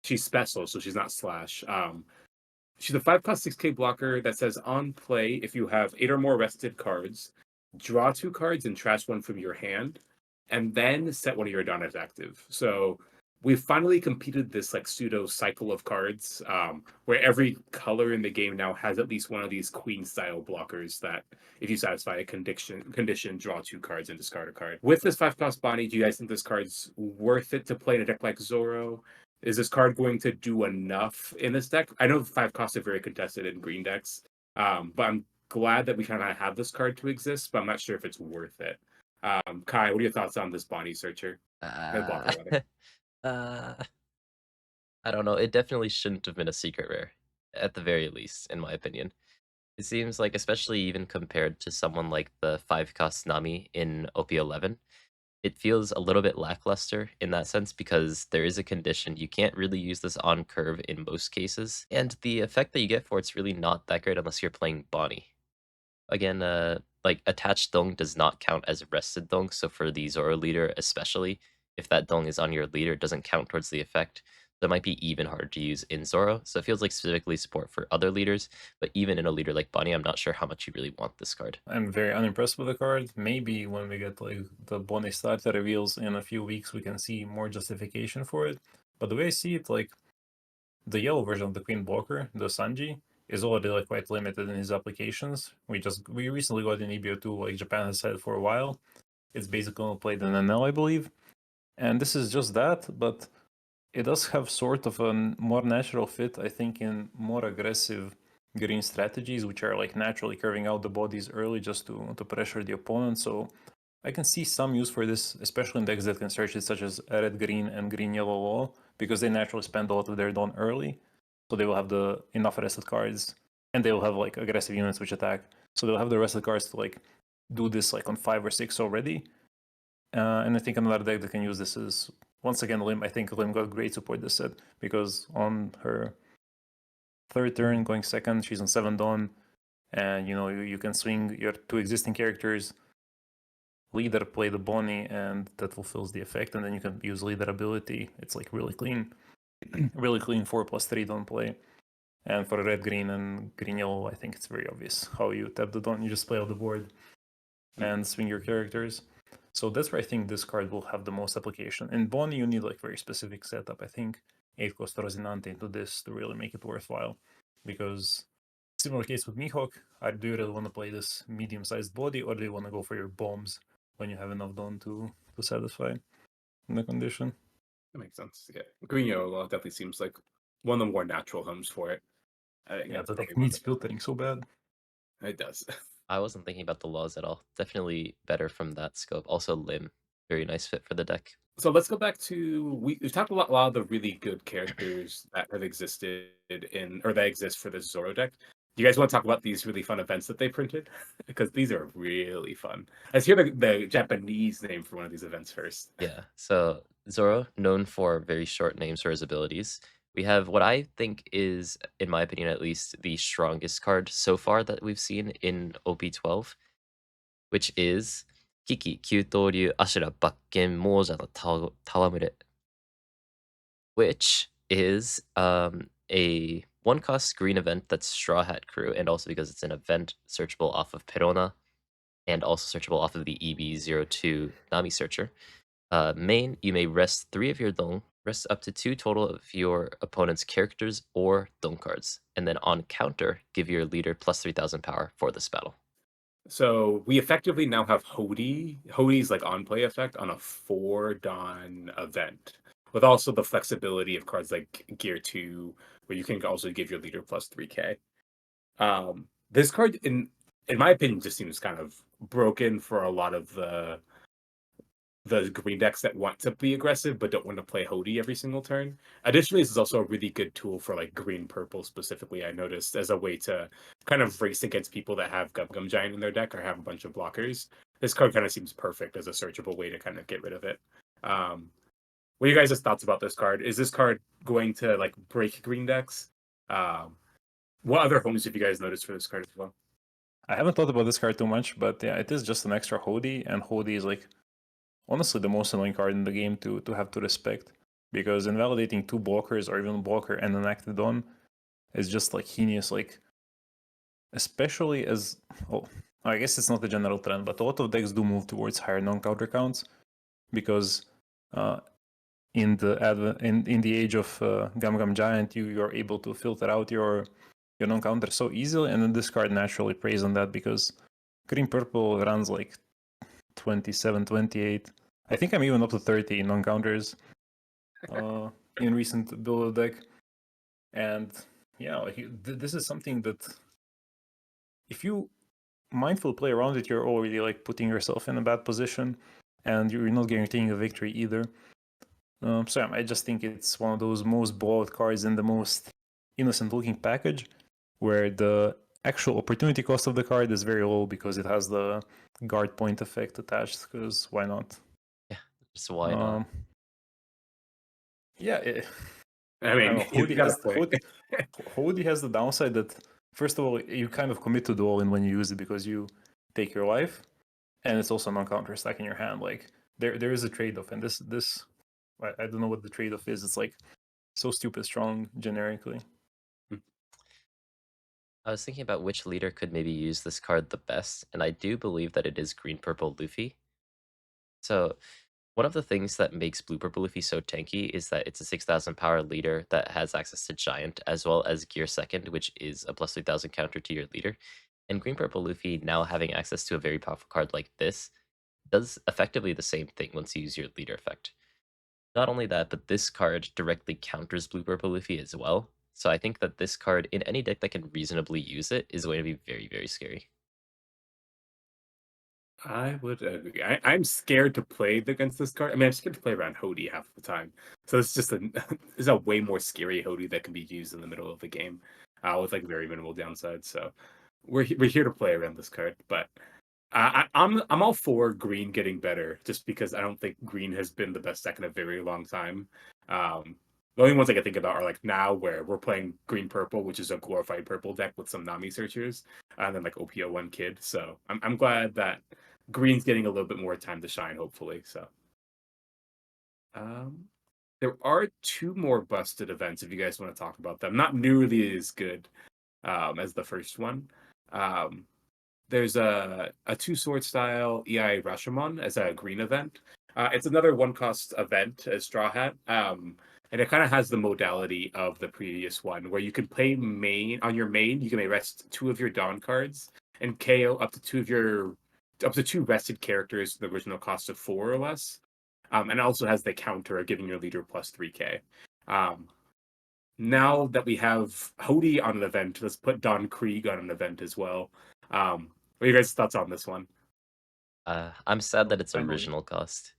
She's special, so she's not slash. She's a 5-cost 6k blocker that says on play, if you have 8 or more rested cards, draw 2 cards and trash 1 from your hand, and then set one of your Adonis active. So we've finally completed this like pseudo cycle of cards, where every color in the game now has at least one of these queen style blockers that if you satisfy a condition, draw 2 cards and discard a card. With this 5-cost Bonnie, do you guys think this card's worth it to play in a deck like Zoro? Is this card going to do enough in this deck? I know 5 costs are very contested in green decks, but I'm glad that we kind of have this card to exist, but I'm not sure if it's worth it. Kai, what are your thoughts on this Bonnie Searcher? Blocker, rather. I don't know. It definitely shouldn't have been a secret rare, at the very least, in my opinion. It seems like, especially even compared to someone like the 5-cost Nami in OP11, it feels a little bit lackluster in that sense because there is a condition. You can't really use this on curve in most cases, and the effect that you get for it's really not that great unless you're playing Bonnie. Again, like attached dong does not count as rested dong, so for the Zoro leader especially, if that dong is on your leader, it doesn't count towards the effect. That might be even harder to use in Zoro, so it feels like specifically support for other leaders, but even in a leader like Bonnie, I'm not sure how much you really want this card. I'm very unimpressed with the card. Maybe when we get like the Bonnie starter reveals in a few weeks, we can see more justification for it. But the way I see it, like the yellow version of the Queen Blocker, the Sanji, is already like quite limited in his applications. We recently got an EBO2, like Japan has said for a while. It's basically only played in NL, I believe. And this is just that, but it does have sort of a more natural fit, I think, in more aggressive green strategies, which are like naturally curving out the bodies early just to pressure the opponent. So I can see some use for this, especially in decks that can search it, such as red-green and green-yellow wall, because they naturally spend a lot of their dawn early. So they will have the enough rested cards, and they will have like aggressive units which attack. So they'll have the rested cards to like do this like on 5 or 6 already. And I think another deck that can use this is, once again, Lim. I think Lim got great support this set, because on her 3rd turn, going 2nd, she's on 7 dawn, and you know you can swing your 2 existing characters leader, play the Bonnie, and that fulfills the effect, and then you can use leader ability. It's like really clean. Really clean 4+3 don't play. And for red, green, and green, yellow, I think it's very obvious how you tap the Dawn. You just play off the board and swing your characters. So that's where I think this card will have the most application. In Bonnie, you need like very specific setup. I think 8 cost Rosinante into this to really make it worthwhile. Because similar case with Mihawk, do you really want to play this medium-sized body, or do you want to go for your bombs when you have enough Dawn to satisfy the condition? That makes sense. Yeah, green yellow definitely seems like one of the more natural homes for it. I think Yeah, that's the probably deck one of needs filtering so bad. it does. I wasn't thinking about the laws at all. Definitely better from that scope. Also, Lim, very nice fit for the deck. So let's go back to we've talked about a lot of the really good characters that have existed in or that exist for the Zoro deck. Do you guys want to talk about these really fun events that they printed? Because these are really fun. Let's hear the Japanese name for one of these events first. Yeah, so Zoro, known for very short names for his abilities. We have what I think is, in my opinion at least, the strongest card so far that we've seen in OP12, which is Kiki, Kyutoryu, Ashura, Bakken, Moja no Tawamure, which is a one-cost green event that's Straw Hat Crew, and also because it's an event searchable off of Perona, and also searchable off of the EB02 Nami Searcher. Main, you may rest 3 of your Dong, rest up to 2 total of your opponent's characters or Dong cards, and then on counter, give your leader plus 3,000 power for this battle. So we effectively now have Hody. Hody's like on play effect on a 4 Dawn event, with also the flexibility of cards like Gear 2, where you can also give your leader plus 3k. This card, in my opinion, just seems kind of broken for a lot of the green decks that want to be aggressive but don't want to play Hody every single turn. Additionally, this is also a really good tool for like green purple specifically. I noticed as a way to kind of race against people that have Gum Gum Giant in their deck or have a bunch of blockers. This card kind of seems perfect as a searchable way to kind of get rid of it. What are you guys' thoughts about this card? Is this card going to like break green decks? What other homes have you guys noticed for this card as well? I haven't thought about this card too much, but yeah, it is just an extra Hody, and Hody is like honestly the most annoying card in the game to have to respect, because invalidating 2 blockers or even a blocker and an acted on is just like heinous. Like, especially as, well, I guess it's not a general trend, but a lot of decks do move towards higher non-counter counts, because in the age of Gum Gum Giant, you're able to filter out your non-counter so easily, and then this card naturally preys on that, because green purple runs like 27, 28. I think I'm even up to 30 non-counters in recent build deck. And yeah, like this is something that if you mindful play around it, you're already like putting yourself in a bad position, and you're not guaranteeing a victory either. So yeah, I just think it's one of those most blowout cards in the most innocent looking package, where the actual opportunity cost of the card is very low because it has the guard point effect attached, because why not? Yeah, just why not? Yeah, I mean, Hody has the downside that, first of all, you kind of commit to the all-in when you use it because you take your life, and it's also non-counter stack in your hand. Like, there is a trade-off, and this I don't know what the trade-off is. It's like so stupid strong generically. I was thinking about which leader could maybe use this card the best, and I do believe that it is green purple Luffy. So one of the things that makes blue purple Luffy so tanky is that it's a 6,000 power leader that has access to Giant as well as Gear Second, which is a plus 3,000 counter to your leader. And green purple Luffy now having access to a very powerful card like this does effectively the same thing once you use your leader effect. Not only that, but this card directly counters blue purple Luffy as well. So I think that this card in any deck that can reasonably use it is going to be very, very scary. I would agree. I'm scared to play against this card. I mean, I'm scared to play around Hody half the time. So it's just it's a way more scary Hody that can be used in the middle of the game, with like very minimal downside. So we're here to play around this card, but I'm all for green getting better, just because I don't think green has been the best deck in a very long time. The only ones I can think about are like now, where we're playing green purple, which is a glorified purple deck with some Nami searchers, and then like OP01 Kid. So I'm glad that green's getting a little bit more time to shine, hopefully. So, there are 2 more busted events if you guys want to talk about them. Not nearly as good as the first one. There's a 2 sword style EI Rashomon as a green event. It's another 1 cost event as Straw Hat. And it kind of has the modality of the previous one, where you can play main on your main. You can rest 2 of your Dawn cards and KO up to 2 rested characters with the original cost of 4 or less. And it also has the counter of giving your leader plus 3k. Now that we have Hody on an event, let's put Don Krieg on an event as well. What are you guys' thoughts on this one? I'm sad that it's Finally. original cost.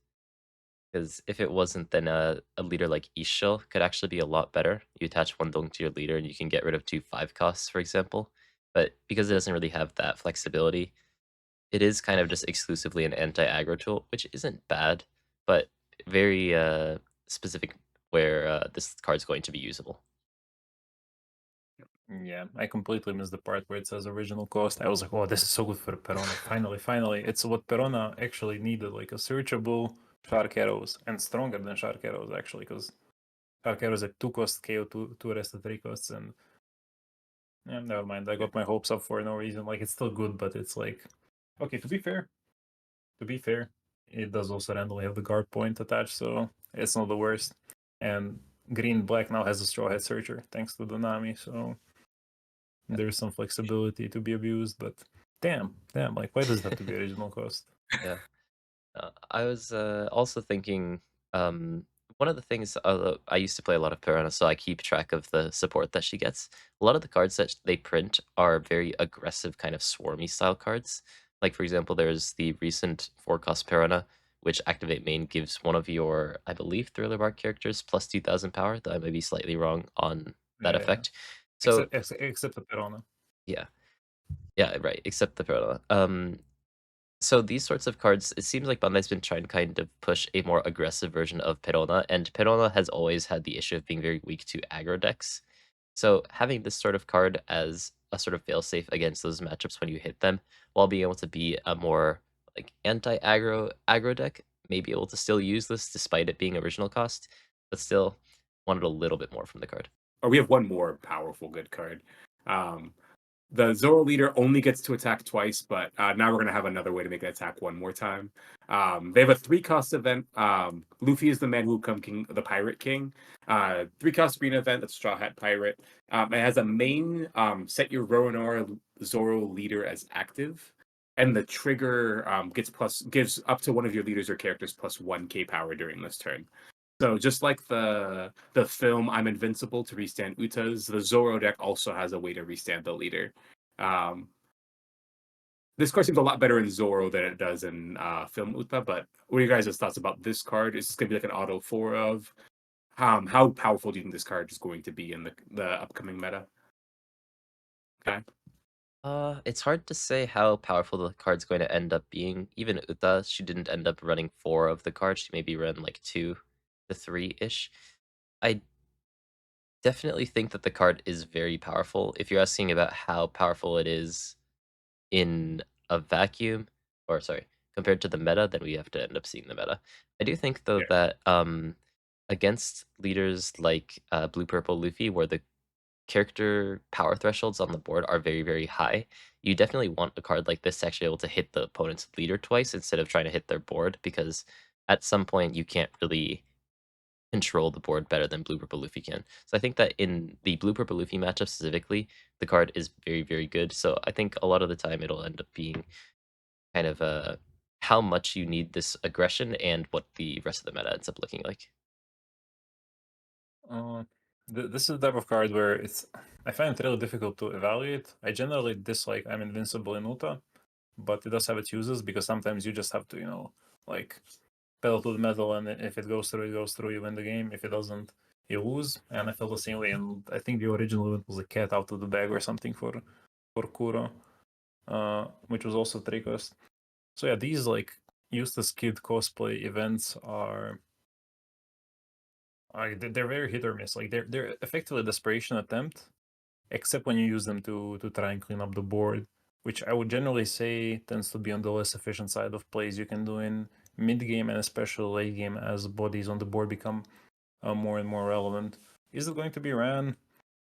Because if it wasn't, then a leader like Isho could actually be a lot better. You attach 1 dong to your leader and you can get rid of 2 5 costs, for example. But because it doesn't really have that flexibility, it is kind of just exclusively an anti-aggro tool, which isn't bad, but very specific where this card's going to be usable. Yeah, I completely missed the part where it says original cost. I was like, oh, this is so good for Perona. Finally. It's what Perona actually needed, like a searchable Shark Arrows, and stronger than Shark Arrows, actually, because Shark Arrows at 2 cost KO, 2 rest at 3 costs, and yeah, never mind. I got my hopes up for no reason. Like, it's still good, but it's like, okay, to be fair, it does also randomly have the guard point attached, so it's not the worst. And green black now has a straw hat searcher thanks to the Nami, so there's some flexibility to be abused. But damn, like, why does it have to be original cost? Yeah. I was also thinking, one of the things, I used to play a lot of Piranha, so I keep track of the support that she gets. A lot of the cards that they print are very aggressive, kind of swarmy style cards. Like, for example, there's the recent 4-cost Piranha, which activate main gives one of your, I believe, Thriller Bark characters plus 2000 power, though I may be slightly wrong on that Yeah. effect. So, except the Perona. yeah. Yeah, right, except the Piranha. So these sorts of cards, it seems like Bandai's been trying to kind of push a more aggressive version of Perona, and Perona has always had the issue of being very weak to aggro decks. So having this sort of card as a sort of failsafe against those matchups when you hit them, while being able to be a more like anti-aggro deck, may be able to still use this despite it being original cost, but still wanted a little bit more from the card. Or we have 1 more powerful good card. The Zoro leader only gets to attack twice, but now we're going to have another way to make it attack 1 more time. They have a 3-cost event. Luffy is the man who become king, the Pirate King. 3-cost green event, that's Straw Hat Pirate. It has a main, set your Roronoa Zoro leader as active. And the trigger gives up to one of your leaders or characters plus 1k power during this turn. So just like the film I'm Invincible to restand Uta's, the Zoro deck also has a way to restand the leader. This card seems a lot better in Zoro than it does in film Uta, but what are you guys' thoughts about this card? Is this going to be like an auto 4 of? How powerful do you think this card is going to be in the upcoming meta? Okay. It's hard to say how powerful the card's going to end up being. Even Uta, she didn't end up running 4 of the cards. She maybe ran like 2 to 3-ish. I definitely think that the card is very powerful. If you're asking about how powerful it is in a vacuum, or sorry, compared to the meta, then we have to end up seeing the meta. I do think though Yeah. that against leaders like Blue Purple Luffy, where the character power thresholds on the board are very, very high, you definitely want a card like this to actually be able to hit the opponent's leader twice instead of trying to hit their board, because at some point you can't really control the board better than Blue Purple Luffy can. So I think that in the Blue Purple Luffy matchup specifically, the card is very, very good. So I think a lot of the time it'll end up being kind of how much you need this aggression and what the rest of the meta ends up looking like. This is the type of card where I find it really difficult to evaluate. I generally dislike I'm Invincible in Uta, but it does have its uses because sometimes you just have to, like, pedal to the metal, and if it goes through, it goes through, you win the game. If it doesn't, you lose. And I felt the same way, and I think the original event was a cat out of the bag or something for Kuro, which was also 3-cost. So yeah, these like Eustace Kid cosplay events are they're very hit or miss. Like they're effectively a desperation attempt, except when you use them to try and clean up the board, which I would generally say tends to be on the less efficient side of plays you can do in mid game and especially late game as bodies on the board become more and more relevant. Is it going to be ran?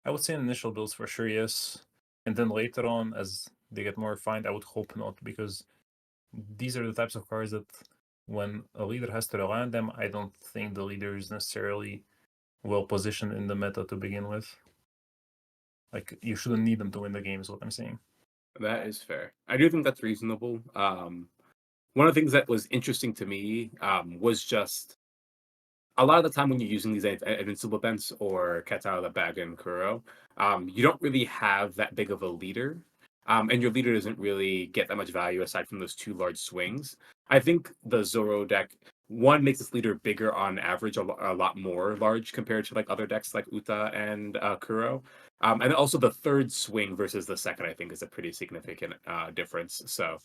I would say in initial builds for sure, yes. And then later on, as they get more refined, I would hope not, because these are the types of cards that when a leader has to rely on them, I don't think the leader is necessarily well positioned in the meta to begin with. Like, you shouldn't need them to win the game, is what I'm saying. That is fair. I do think that's reasonable. One of the things that was interesting to me was just a lot of the time when you're using these invincible events or Kata out of the bag and Kuro, you don't really have that big of a leader. And your leader doesn't really get that much value aside from those two large swings. I think the Zoro deck, one, makes its leader bigger on average, a lot more large compared to like other decks like Uta and Kuro. And also the third swing versus the second, I think, is a pretty significant difference. So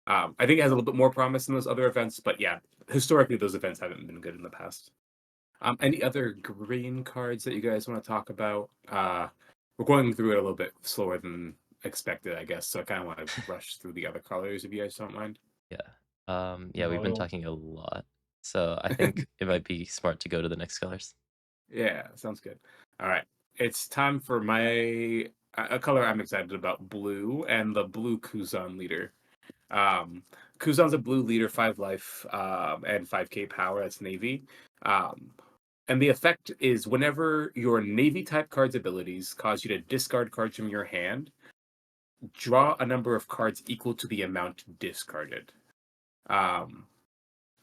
I think it has a little bit more promise than those other events. But yeah, historically, those events haven't been good in the past. Any other green cards that you guys want to talk about? We're going through it a little bit slower than expected, I guess. So I kind of want to rush through the other colors if you guys don't mind. Yeah. No, We've been well, talking a lot, so I think it might be smart to go to the next colors. Yeah, sounds good. All right, it's time for my a color I'm excited about, blue, and the blue Kuzan leader. Kuzan's a blue leader, 5 life, and 5k power. That's navy. And the effect is whenever your navy type card's abilities cause you to discard cards from your hand, draw a number of cards equal to the amount discarded.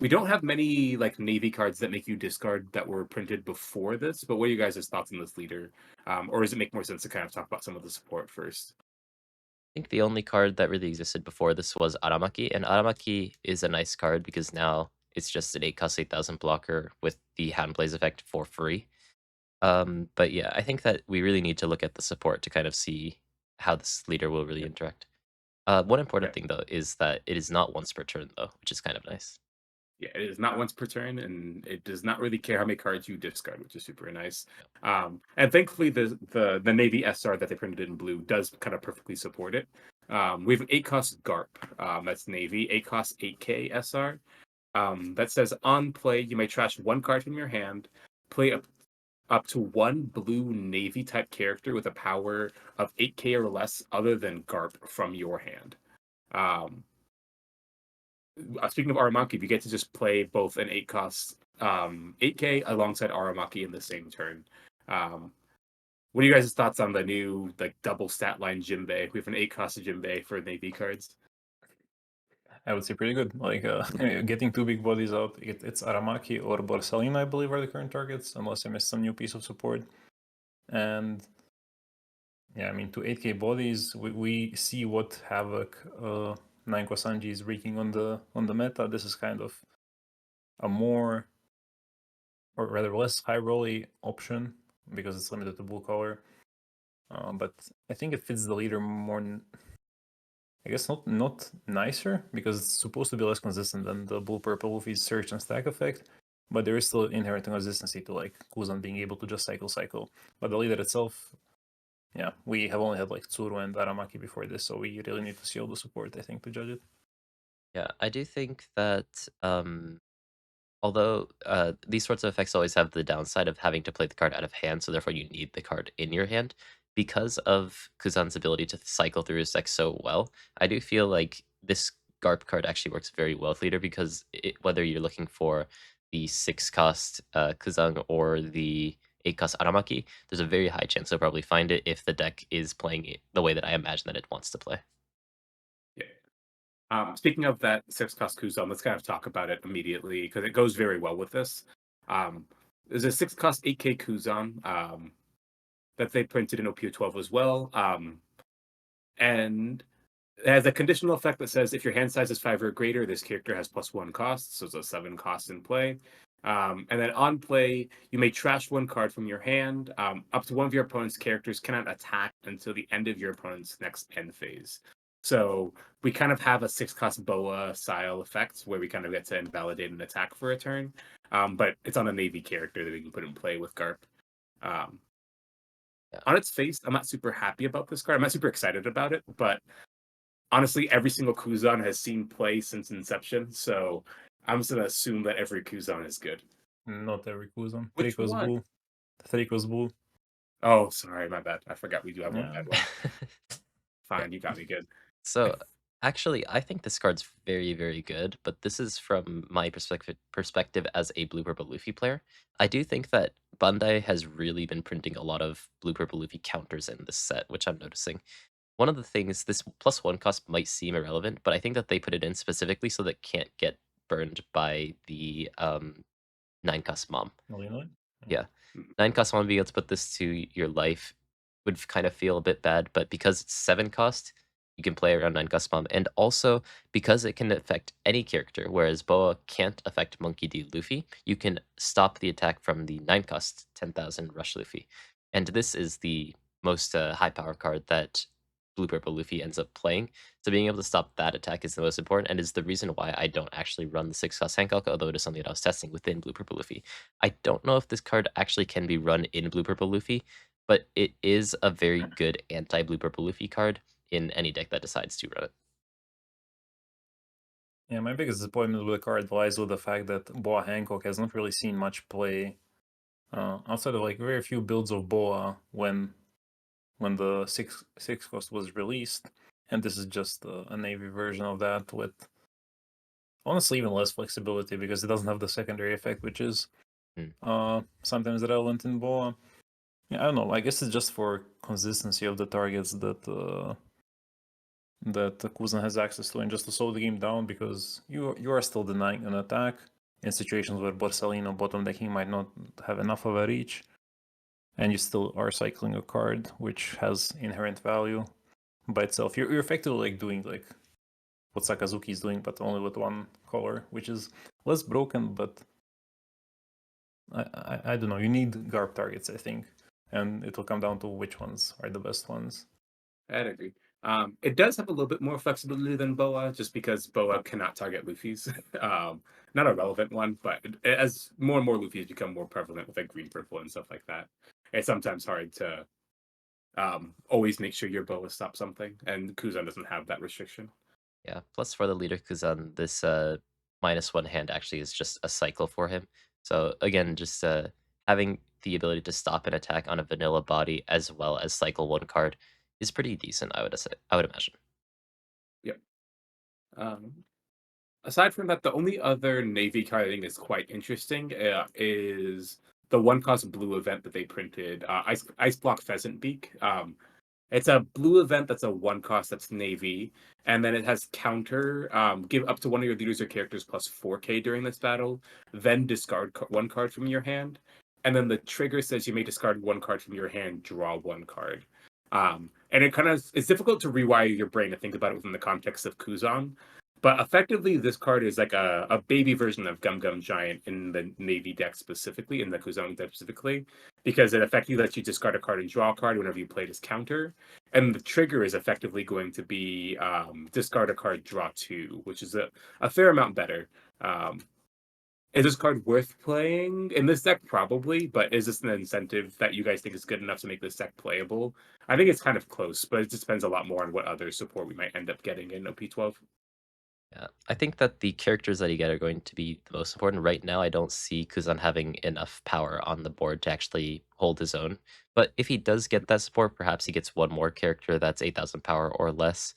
We don't have many like navy cards that make you discard that were printed before this, but what are you guys' thoughts on this leader? Or does it make more sense to kind of talk about some of the support first? I think the only card that really existed before this was Aramaki, and Aramaki is a nice card because now it's just an 8 cost 8,000 blocker with the hand plays effect for free. But yeah, I think that we really need to look at the support to kind of see how this leader will really interact. One important Yeah. thing though is that it is not once per turn though, which is kind of nice. Yeah, it is not once per turn, and it does not really care how many cards you discard, which is super nice. And thankfully, the Navy SR that they printed in blue does kind of perfectly support it. We have an 8 cost GARP, that's Navy, 8 cost 8k SR. That says on play, you may trash one card from your hand, play up to one blue Navy type character with a power of 8k or less other than GARP from your hand. Speaking of Aramaki, you get to just play both an 8 cost 8k alongside Aramaki in the same turn. What are you guys' thoughts on the new like double stat line Jinbei? We have an 8 cost Jinbei for Navy cards. I would say pretty good. Like, getting two big bodies out, it's Aramaki or Borsalino, I believe, are the current targets, unless I missed some new piece of support. And yeah, I mean, to 8k bodies, we see what havoc Nainko Sanji is wreaking on the meta. This is kind of a more, or rather less high rolly option because it's limited to blue color. But I think it fits the leader more. I guess not nicer because it's supposed to be less consistent than the blue purple Luffy's search and stack effect. But there is still inherent consistency to like Kuzan being able to just cycle. But the leader itself, yeah, we have only had like Tsuru and Aramaki before this, so we really need to see all the support, I think, to judge it. Yeah, I do think that although these sorts of effects always have the downside of having to play the card out of hand, so therefore you need the card in your hand. Because of Kuzan's ability to cycle through his deck so well, I do feel like this GARP card actually works very well with leader because whether you're looking for the 6 cost Kuzan or the 8 cost Aramaki, there's a very high chance you'll probably find it if the deck is playing it the way that I imagine that it wants to play. Speaking of that 6 cost Kuzan, let's kind of talk about it immediately because it goes very well with this. There's a 6 cost 8k Kuzan that they printed in OP12 as well. And it has a conditional effect that says if your hand size is 5 or greater, this character has +1 cost, so it's a 7 cost in play. And then on play, you may trash one card from your hand. Up to one of your opponent's characters cannot attack until the end of your opponent's next end phase. So we kind of have a 6 cost Boa style effect where we kind of get to invalidate an attack for a turn. But it's on a Navy character that we can put in play with GARP. On its face, I'm not super happy about this card. I'm not super excited about it, but honestly, every single Kuzan has seen play since inception, so I'm just gonna assume that every Kuzan is good. Not every Kuzan. Which Trick was one? bull. Trick was bull. Oh, sorry, my bad. I forgot we do have one Yeah. bad one. Yeah. Fine, you got me good. So actually, I think this card's very, very good, but this is from my perspective as a blue purple Luffy player. I do think that Bandai has really been printing a lot of blue purple Luffy counters in this set, which I'm noticing. One of the things, this +1 cost might seem irrelevant, but I think that they put it in specifically so that it can't get burned by the 9 cost mom. Illinois? Yeah. Mhm. 9 cost 1 being able to put this to your life would kind of feel a bit bad, but because it's 7 cost, you can play around 9 cost mom. And also, because it can affect any character, whereas Boa can't affect Monkey D. Luffy, you can stop the attack from the 9 cost 10,000 Rush Luffy. And this is the most high power card that Blue Purple Luffy ends up playing. So being able to stop that attack is the most important, and is the reason why I don't actually run the 6 cost Hancock, although it is something that I was testing within Blue Purple Luffy. I don't know if this card actually can be run in Blue Purple Luffy, but it is a very good anti-Blue Purple Luffy card in any deck that decides to run it. Yeah, my biggest disappointment with the card lies with the fact that Boa Hancock has not really seen much play outside of like very few builds of Boa when the six cost was released, and this is just a navy version of that with honestly even less flexibility because it doesn't have the secondary effect, which is sometimes relevant in Boa. Yeah, I don't know. I guess it's just for consistency of the targets that Kuzan has access to, and just to slow the game down because you are still denying an attack in situations where Borsalino bottom decking might not have enough of a reach, and you still are cycling a card which has inherent value by itself. You're effectively like doing like what Sakazuki is doing, but only with one color, which is less broken, but I don't know. You need Garb targets, I think, and it will come down to which ones are the best ones. I'd agree. It does have a little bit more flexibility than Boa, just because Boa cannot target Luffy's. Not a relevant one, but as more and more Luffy's become more prevalent with like green purple and stuff like that, it's sometimes hard to always make sure your Boa stops something, and Kuzan doesn't have that restriction. Yeah, plus for the leader Kuzan, this -1 hand actually is just a cycle for him. So again, just having the ability to stop an attack on a vanilla body as well as cycle 1 card is pretty decent, I would say. I would imagine. Yep. Um, Aside from that, the only other Navy card I think is quite interesting is the 1 cost blue event that they printed, Ice Block Pheasant Beak. It's a blue event that's a 1 cost that's Navy, and then it has counter. Give up to one of your leaders or characters plus 4K during this battle, then discard 1 card from your hand, and then the trigger says you may discard 1 card from your hand, draw 1 card. And it kind of it's difficult to rewire your brain to think about it within the context of Kuzan, but effectively this card is like a baby version of Gum Gum Giant in the Navy deck specifically, in the Kuzan deck specifically, because it effectively lets you discard a card and draw a card whenever you play this counter. And the trigger is effectively going to be discard a card, draw 2, which is a fair amount better. Um, is this card worth playing in this deck? Probably, but is this an incentive that you guys think is good enough to make this deck playable? I think it's kind of close, but it just depends a lot more on what other support we might end up getting in OP12. Yeah, I think that the characters that you get are going to be the most important. Right now, I don't see Kuzan having enough power on the board to actually hold his own. But if he does get that support, perhaps he gets one more character that's 8,000 power or less,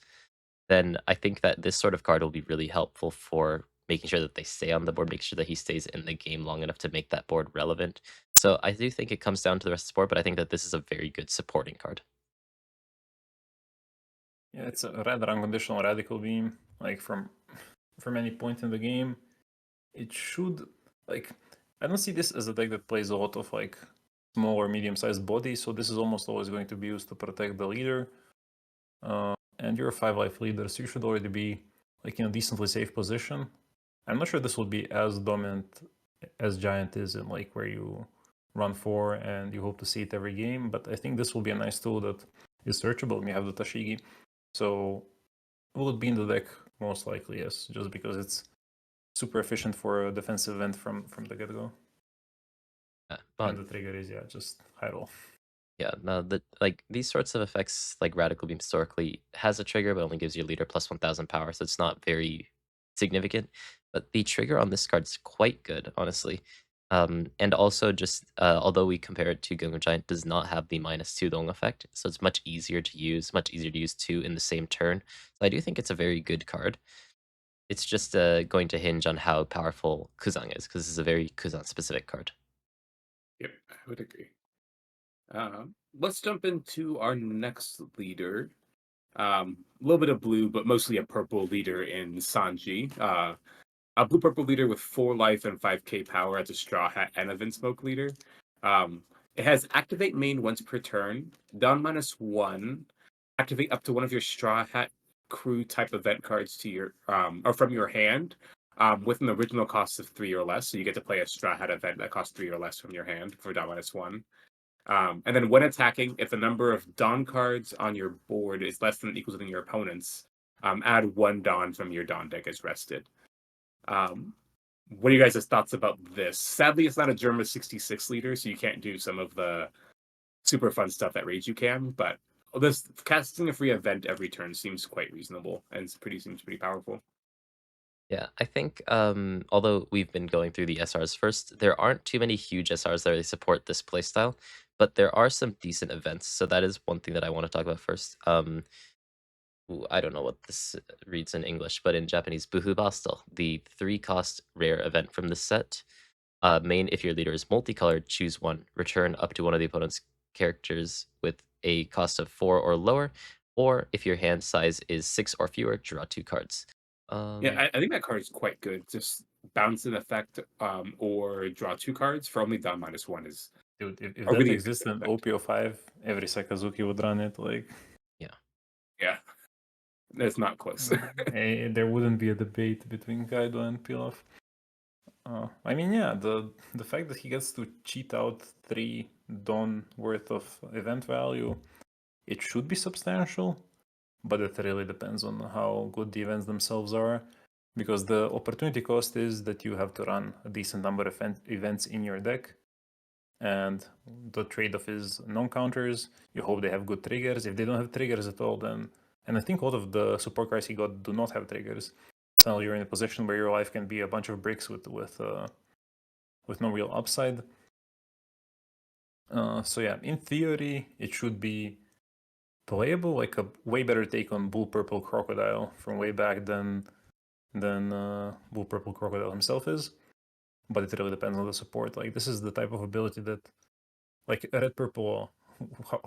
then I think that this sort of card will be really helpful for making sure that they stay on the board, making sure that he stays in the game long enough to make that board relevant. So I do think it comes down to the rest of the support, but I think that this is a very good supporting card. Yeah, it's a rather unconditional radical beam. Like from any point in the game, it should like I don't see this as a deck that plays a lot of like small or medium-sized bodies. So this is almost always going to be used to protect the leader. And you're a 5-life leader, so you should already be like in a decently safe position. I'm not sure this will be as dominant as Giant is in like where you run 4 and you hope to see it every game, but I think this will be a nice tool that is searchable, and you have the Tashigi. So will it be in the deck? Most likely, yes, just because it's super efficient for a defensive event from the get-go. Yeah, And the trigger is, yeah, just high roll. Yeah, no, like these sorts of effects, like Radical Beam historically has a trigger, but only gives your leader plus 1000 power, so it's not very significant. But the trigger on this card is quite good, honestly. And also just although we compare it to Gungo Giant, does not have the -2 long effect, so it's much easier to use, much easier to use two in the same turn. So I do think it's a very good card. It's just going to hinge on how powerful Kuzan is, because this is a very Kuzan specific card. Yep, I would agree. Let's jump into our next leader. A little bit of blue, but mostly a purple leader in Sanji. A blue purple leader with 4 life and 5k power as a straw hat and a Vinsmoke leader. It has activate main once per turn, down -1, activate up to one of your straw hat crew type event cards to your or from your hand. With an original cost of 3 or less, so you get to play a straw hat event that costs 3 or less from your hand for down -1. And then when attacking, if the number of Dawn cards on your board is less than or equal to your opponent's, add 1 Dawn from your Dawn deck as rested. What are you guys' thoughts about this? Sadly, it's not a Germa 66 leader, so you can't do some of the super fun stuff that Rage you can, but this casting a free event every turn seems quite reasonable and seems pretty powerful. Yeah, I think although we've been going through the SRs first, there aren't too many huge SRs that really support this playstyle, but there are some decent events. So that is one thing that I want to talk about first. I don't know what this reads in English, but in Japanese, Buhubastel, the 3-cost rare event from this set. Main, if your leader is multicolored, choose one. Return up to one of the opponent's characters with a cost of 4 or lower, or if your hand size is 6 or fewer, draw 2 cards. Yeah, I think that card is quite good. Just bounce an effect or draw 2 cards for only down -1 is Dude, if a that really exists effective in effect. OP05, every Sakazuki would run it. Like, Yeah. Yeah, that's not close. there wouldn't be a debate between Kaido and Pilaf. I mean, yeah, the fact that he gets to cheat out 3 Dawn worth of event value, it should be substantial, but it really depends on how good the events themselves are. Because the opportunity cost is that you have to run a decent number of events in your deck, and the trade-off is non-counters. You hope they have good triggers. If they don't have triggers at all, then, and I think a lot of the support cards he got do not have triggers. So you're in a position where your life can be a bunch of bricks with no real upside. So yeah, in theory, it should be playable, like a way better take on Blue Purple Crocodile from way back than Blue Purple Crocodile himself is. But it really depends on the support. Like, this is the type of ability that, like, Red Purple,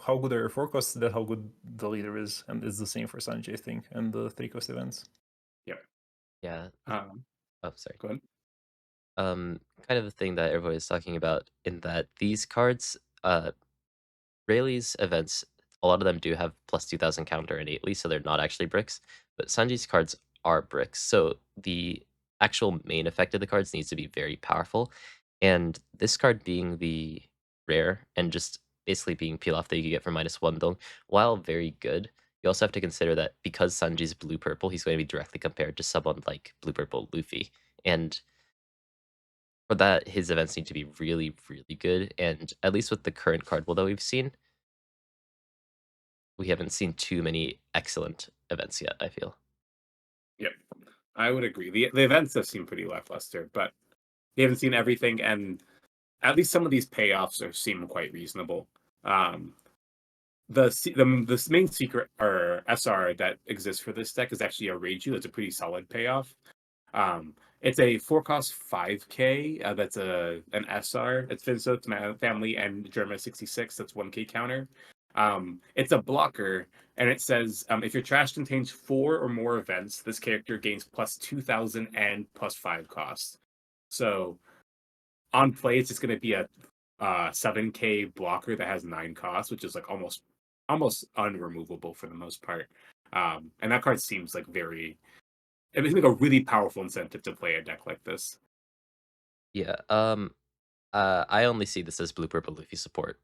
how good are your forecasts? That how good the leader is, and it's the same for Sanji, I think, and the 3-cost events. Yep. Yeah. Um, Oh, sorry. Go ahead. Kind of the thing that everybody is talking about in that these cards, Rayleigh's events, a lot of them do have plus 2000 counter innately, so they're not actually bricks. But Sanji's cards are bricks, so the actual main effect of the cards needs to be very powerful. And this card being the rare and just basically being peel off that you can get for -1 though, while very good, you also have to consider that because Sanji's blue purple, he's going to be directly compared to someone like blue purple Luffy. And for that, his events need to be really, really good. And at least with the current card pool that we've seen, we haven't seen too many excellent events yet, I feel. Yep, I would agree. The events have seemed pretty lackluster, but we haven't seen everything, and at least some of these payoffs seem quite reasonable. Um, the main secret or SR that exists for this deck is actually a Reiju. That's a pretty solid payoff. It's a 4-cost 5k. That's an SR. It's Finso family and Germa 66. That's 1k counter. It's a blocker, and it says if your trash contains 4 or more events, this character gains plus 2000 and plus 5 costs. So on play, it's just going to be a 7k blocker that has 9 costs, which is like almost unremovable for the most part. And that card seems like it's like a really powerful incentive to play a deck like this. Yeah, I only see this as Blue Purple Luffy support.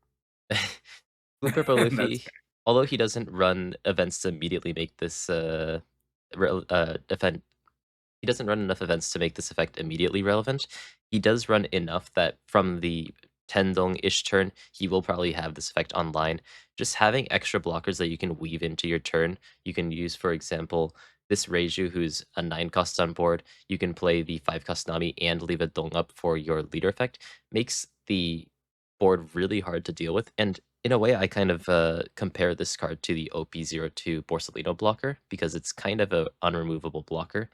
Blue Purple That's Luffy, although he doesn't run events to immediately make this event, he doesn't run enough events to make this effect immediately relevant. He does run enough that from the Tendong-ish turn, he will probably have this effect online. Just having extra blockers that you can weave into your turn, you can use, for example, this Reiju, who's a 9 cost on board. You can play the 5 cost Nami and leave a Dong up for your leader effect. Makes the board really hard to deal with, and in a way, I kind of compare this card to the OP02 Borsalino blocker, because it's kind of a unremovable blocker,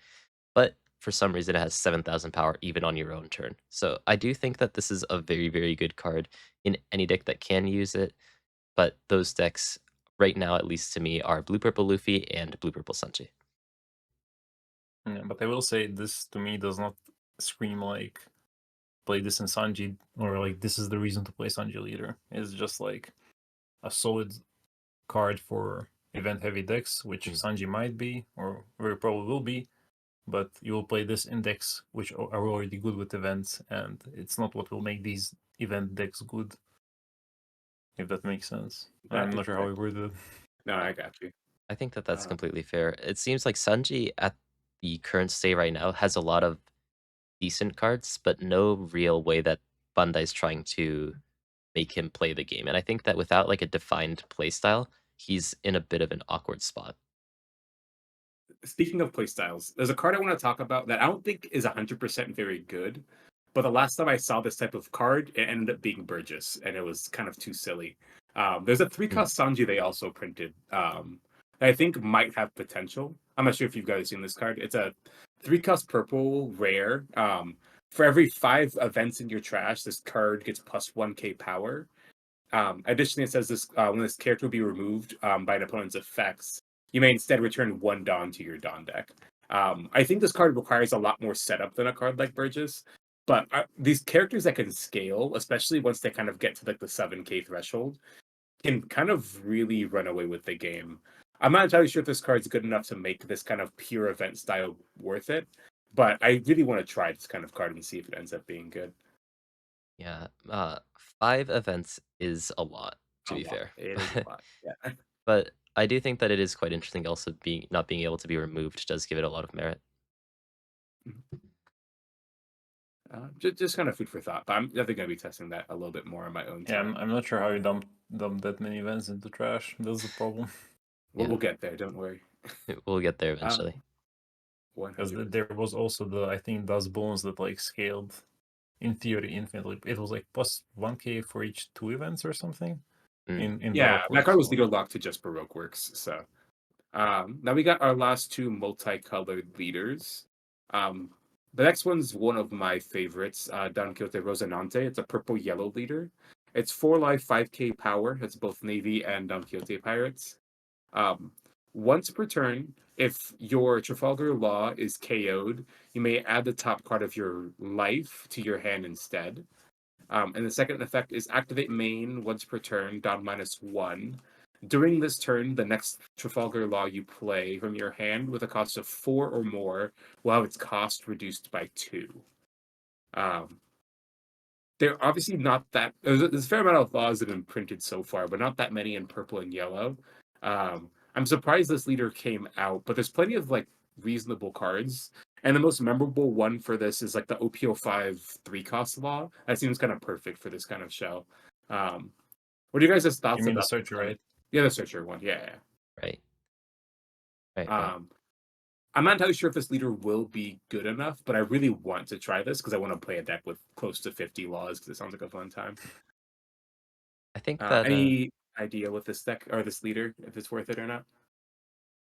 but for some reason it has 7,000 power even on your own turn. So I do think that this is a very, very good card in any deck that can use it, but those decks, right now at least to me, are Blue-Purple Luffy and Blue-Purple Sanji. Yeah, but I will say this to me does not scream like play this in Sanji, or like this is the reason to play Sanji leader. It's just like a solid card for event heavy decks, which Sanji might be, or very probably will be, but you will play this in decks which are already good with events, and it's not what will make these event decks good, if that makes sense. I'm not sure how I worded it. No, I got you. I think that that's completely fair. It seems like Sanji at the current state right now has a lot of decent cards, but no real way that Bandai's trying to make him play the game. And I think that without like a defined playstyle, he's in a bit of an awkward spot. Speaking of playstyles, there's a card I want to talk about that I don't think is 100% very good. But the last time I saw this type of card, it ended up being Burgess, and it was kind of too silly. There's a 3-cost Sanji they also printed that I think might have potential. I'm not sure if you guys seen this card. It's a 3-cost purple rare. For every 5 events in your trash, this card gets plus 1k power. Additionally, it says this when this character will be removed by an opponent's effects, you may instead return 1 Dawn to your Dawn deck. I think this card requires a lot more setup than a card like Burgess, but these characters that can scale, especially once they kind of get to like the 7k threshold, can kind of really run away with the game. I'm not entirely sure if this card's good enough to make this kind of pure event style worth it, but I really want to try this kind of card and see if it ends up being good. Yeah, 5 events is a lot, to be fair. It is a lot, yeah. But I do think that it is quite interesting also not being able to be removed does give it a lot of merit. Just kind of food for thought, but I'm definitely going to be testing that a little bit more on my own time. Yeah, I'm not sure how you dump that many events into trash. That's the problem. We'll get there, don't worry. We'll get there eventually. Because there was also the, I think, Dust Bones that like scaled, in theory, infinitely. It was like plus 1k for each 2 events or something. In Yeah, Baroque that card was so. leader locked to just Baroque Works. So now we got our last 2 multicolored leaders. The next one's one of my favorites, Don Quixote Rosinante. It's a purple-yellow leader. It's 4 life, 5k power. It's both Navy and Don Quixote pirates. Once per turn, if your Trafalgar Law is KO'd, you may add the top card of your life to your hand instead. And the second effect is activate main once per turn, down -1. During this turn, the next Trafalgar Law you play from your hand with a cost of 4 or more will have its cost reduced by 2. They're obviously not that. There's a fair amount of laws that have been printed so far, but not that many in purple and yellow. I'm surprised this leader came out, but there's plenty of like reasonable cards. And the most memorable one for this is like the OP05 3-cost law. That seems kind of perfect for this kind of show. What are you guys' thoughts You mean about the Searcher, right? Yeah, the Searcher one. Yeah. Right. Right. I'm not entirely sure if this leader will be good enough, but I really want to try this because I want to play a deck with close to 50 laws because it sounds like a fun time. I think that any idea with this deck or this leader, if it's worth it or not?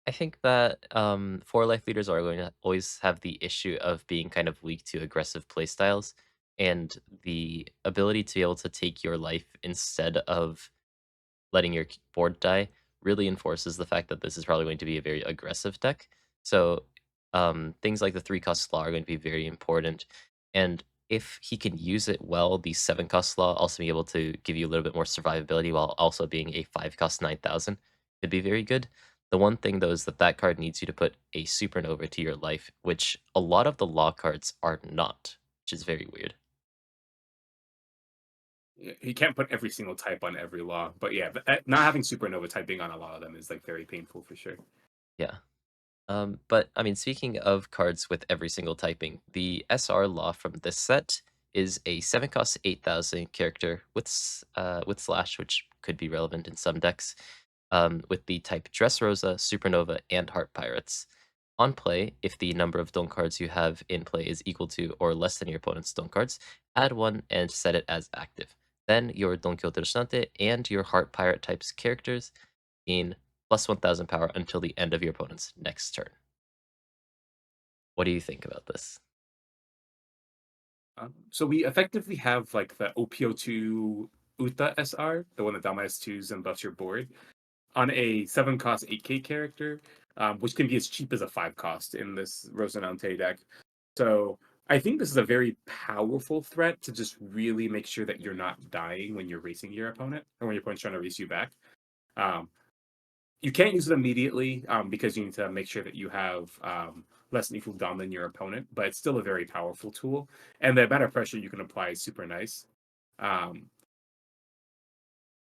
I think that 4 life leaders are going to always have the issue of being kind of weak to aggressive playstyles, and the ability to be able to take your life instead of letting your board die really enforces the fact that this is probably going to be a very aggressive deck. So things like the 3-cost slaw are going to be very important, and if he can use it well, the 7-cost slaw also be able to give you a little bit more survivability while also being a 5-cost 9,000 could be very good. The one thing though is that that card needs you to put a supernova to your life, which a lot of the law cards are not, which is very weird. He can't put every single type on every law, but yeah, not having supernova typing on a lot of them is like very painful for sure. Yeah. But I mean, speaking of cards with every single typing, the SR law from this set is a 7 cost 8,000 character with with slash, which could be relevant in some decks, with the type Dressrosa, Supernova, and Heart Pirates. On play, if the number of Don cards you have in play is equal to or less than your opponent's Don cards, add 1 and set it as active. Then your Don Quixote Rosinante and your Heart Pirate types characters gain plus 1000 power until the end of your opponent's next turn. What do you think about this? So we effectively have like the OP02 Uta SR, the one that down -2s and buffs your board, on a 7 cost 8K character, which can be as cheap as a 5 cost in this Rosinante deck. So I think this is a very powerful threat to just really make sure that you're not dying when you're racing your opponent or when your opponent's trying to race you back. Um, you can't use it immediately because you need to make sure that you have less than equal dom than your opponent, but it's still a very powerful tool. And the amount of pressure you can apply is super nice. Um,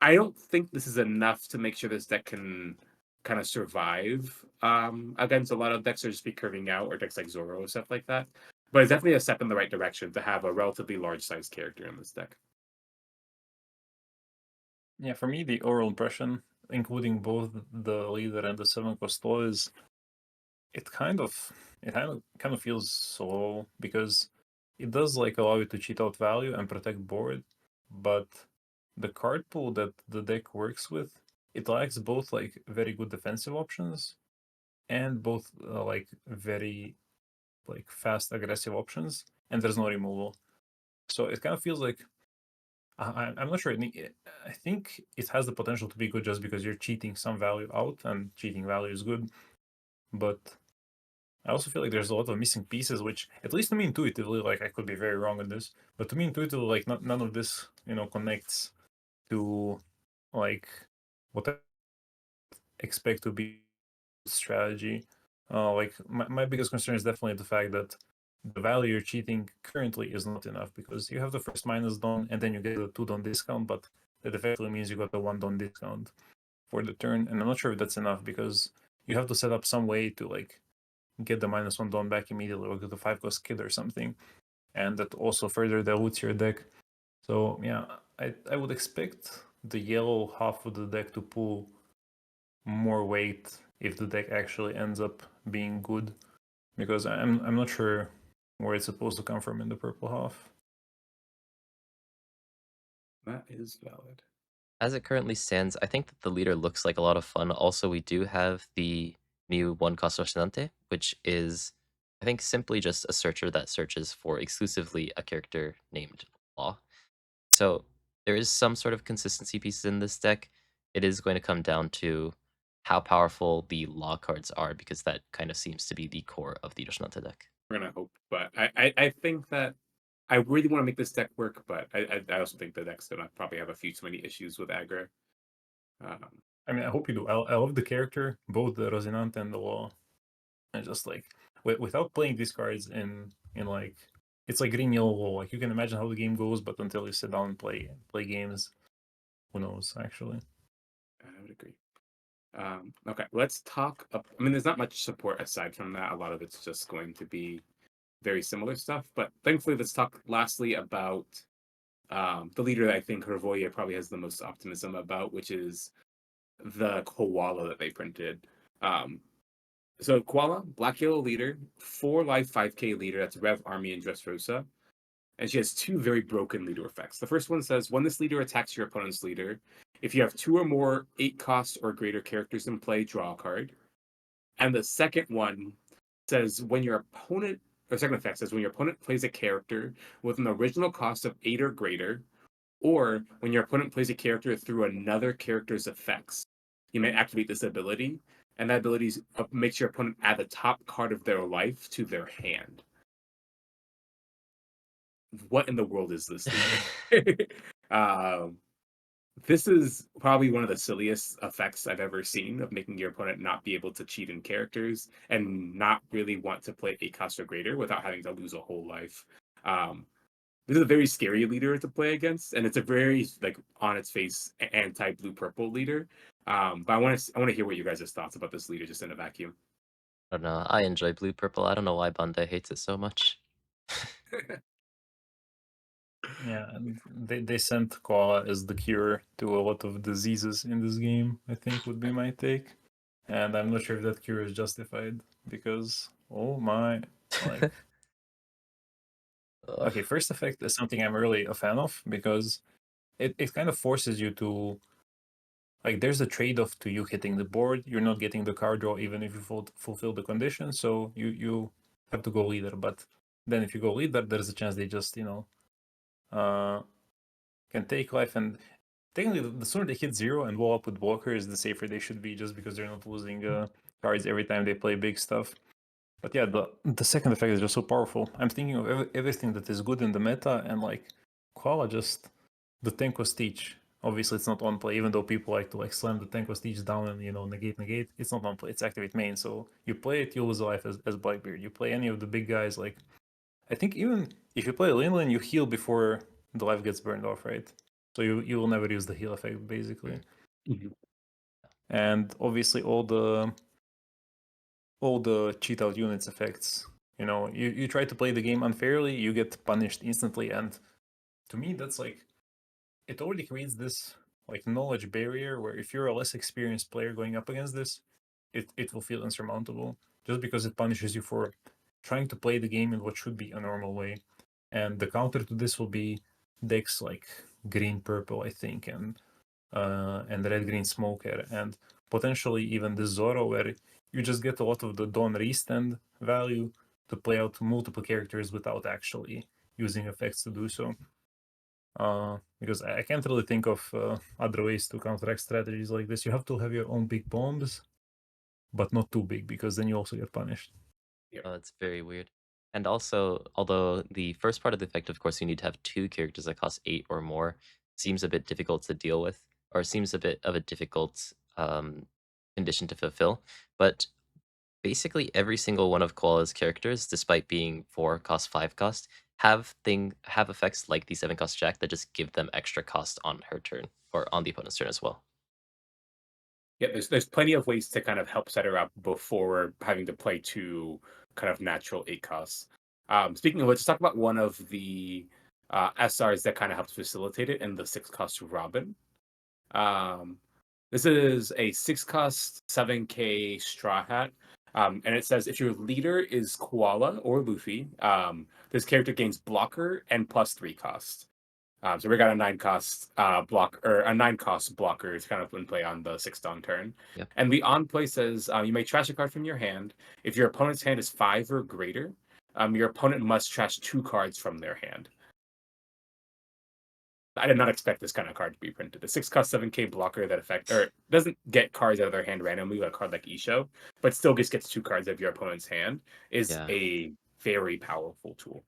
I don't think this is enough to make sure this deck can kind of survive against a lot of decks that just be curving out or decks like Zoro or stuff like that. But it's definitely a step in the right direction to have a relatively large size character in this deck. Yeah, for me, the overall impression, including both the leader and the 7 cost law, is it kind of feels slow because it does like allow you to cheat out value and protect board, but the card pool that the deck works with, it lacks both like very good defensive options and both like very like fast aggressive options, and there's no removal. So it kind of feels like I'm not sure. I think it has the potential to be good just because you're cheating some value out, and cheating value is good. But I also feel like there's a lot of missing pieces, which, at least to me intuitively, like I could be very wrong on this, but to me intuitively, like none of this, connects to like what I expect to be strategy. Like my biggest concern is definitely the fact that the value you're cheating currently is not enough because you have the first minus don and then you get a 2 don discount, but that effectively means you got a 1 don discount for the turn, and I'm not sure if that's enough because you have to set up some way to like get the -1 don back immediately or get the 5 cost kid or something, and that also further dilutes your deck. So yeah, I would expect the yellow half of the deck to pull more weight if the deck actually ends up being good, because I'm not sure where it's supposed to come from in the purple half. That is valid. As it currently stands, I think that the leader looks like a lot of fun. Also, we do have the new 1 cost Rosinante, which is, I think, simply just a searcher that searches for exclusively a character named Law. So there is some sort of consistency pieces in this deck. It is going to come down to how powerful the Law cards are, because that kind of seems to be the core of the Rosinante deck. We're gonna hope, but I think that I really want to make this deck work, but I also think the deck's gonna probably have a few too many issues with aggro. I mean, I hope you do. I love the character, both the Rosinante and the Law. And just like without playing these cards in like, it's like green yellow Law. Like you can imagine how the game goes, but until you sit down and play games, who knows actually. I would agree. Okay, let's talk. I mean, there's not much support aside from that. A lot of it's just going to be very similar stuff. But thankfully, let's talk lastly about the leader that I think Hrvoje probably has the most optimism about, which is the Koala that they printed. Um, so Koala, black yellow leader, 4 life 5K leader. That's Rev Army and Dressrosa. And she has 2 very broken leader effects. The first one says when this leader attacks your opponent's leader, if you have 2 or more 8 cost or greater characters in play, draw a card. And the second one says when your opponent, or second effect says when your opponent plays a character with an original cost of 8 or greater, or when your opponent plays a character through another character's effects, you may activate this ability, and that ability makes your opponent add the top card of their life to their hand. What in the world is this leader? um, this is probably one of the silliest effects I've ever seen of making your opponent not be able to cheat in characters and not really want to play 8 cost or greater without having to lose a whole life. This is a very scary leader to play against, and it's a very like on its face anti blue purple leader. But I want to hear what you guys' thoughts about this leader just in a vacuum. I don't know. I enjoy blue purple. I don't know why Bandai hates it so much. Yeah, and they sent Koala as the cure to a lot of diseases in this game, I think would be my take. And I'm not sure if that cure is justified because, oh my, like, Ugh. okay, first effect is something I'm really a fan of because it kind of forces you to, like, there's a trade-off to you hitting the board. You're not getting the card draw even if you fulfill the condition, so you have to go leader. But then if you go leader, there's a chance they just, uh, can take life. And technically, the sooner they hit 0 and wall up with blockers, the safer they should be, just because they're not losing cards every time they play big stuff. But yeah, the second effect is just so powerful. I'm thinking of everything that is good in the meta, and like Koala just the Tenko Stitch. Obviously, it's not on play, even though people like to like slam the Tenko Stitch down and negate. It's not on play. It's activate main. So you play it, you lose a life as Blackbeard. You play any of the big guys, like I think even if you play Linlin, you heal before the life gets burned off, right? So you will never use the heal effect basically. Mhm. And obviously all the cheat out units effects. You try to play the game unfairly, you get punished instantly, and to me that's like it already creates this like knowledge barrier where if you're a less experienced player going up against this, it will feel insurmountable just because it punishes you for trying to play the game in what should be a normal way. And the counter to this will be decks like green purple, I think, and red green smoker, and potentially even the Zoro, where you just get a lot of the Dawn restand value to play out multiple characters without actually using effects to do so. Because I can't really think of other ways to counteract strategies like this. You have to have your own big bombs, but not too big, because then you also get punished. Oh, it's very weird. And also, although the first part of the effect, of course, you need to have 2 characters that cost 8 or more, seems a bit difficult to deal with, or seems a bit of a difficult condition to fulfill. But basically, every single one of Koala's characters, despite being 4 cost, 5 cost, have effects like the 7 cost Jack that just give them extra cost on her turn, or on the opponent's turn as well. Yeah, there's plenty of ways to kind of help set her up before having to play 2 kind of natural 8 costs. Speaking of which, let's talk about one of the SRs that kind of helps facilitate it, and the 6 cost Robin. Um, this is a 6 cost 7K Straw Hat. And it says if your leader is Koala or Luffy, this character gains blocker and +3 cost. So we got a 9 cost block, or a 9 cost blocker is kind of in play on the 6th on turn. Yep. And the on play says you may trash a card from your hand. If your opponent's hand is 5 or greater, your opponent must trash 2 cards from their hand. I did not expect this kind of card to be printed. A 6 cost 7K blocker that affect or doesn't get cards out of their hand randomly, like a card like Isho, but still just gets 2 cards out of your opponent's hand is Yeah. a very powerful tool.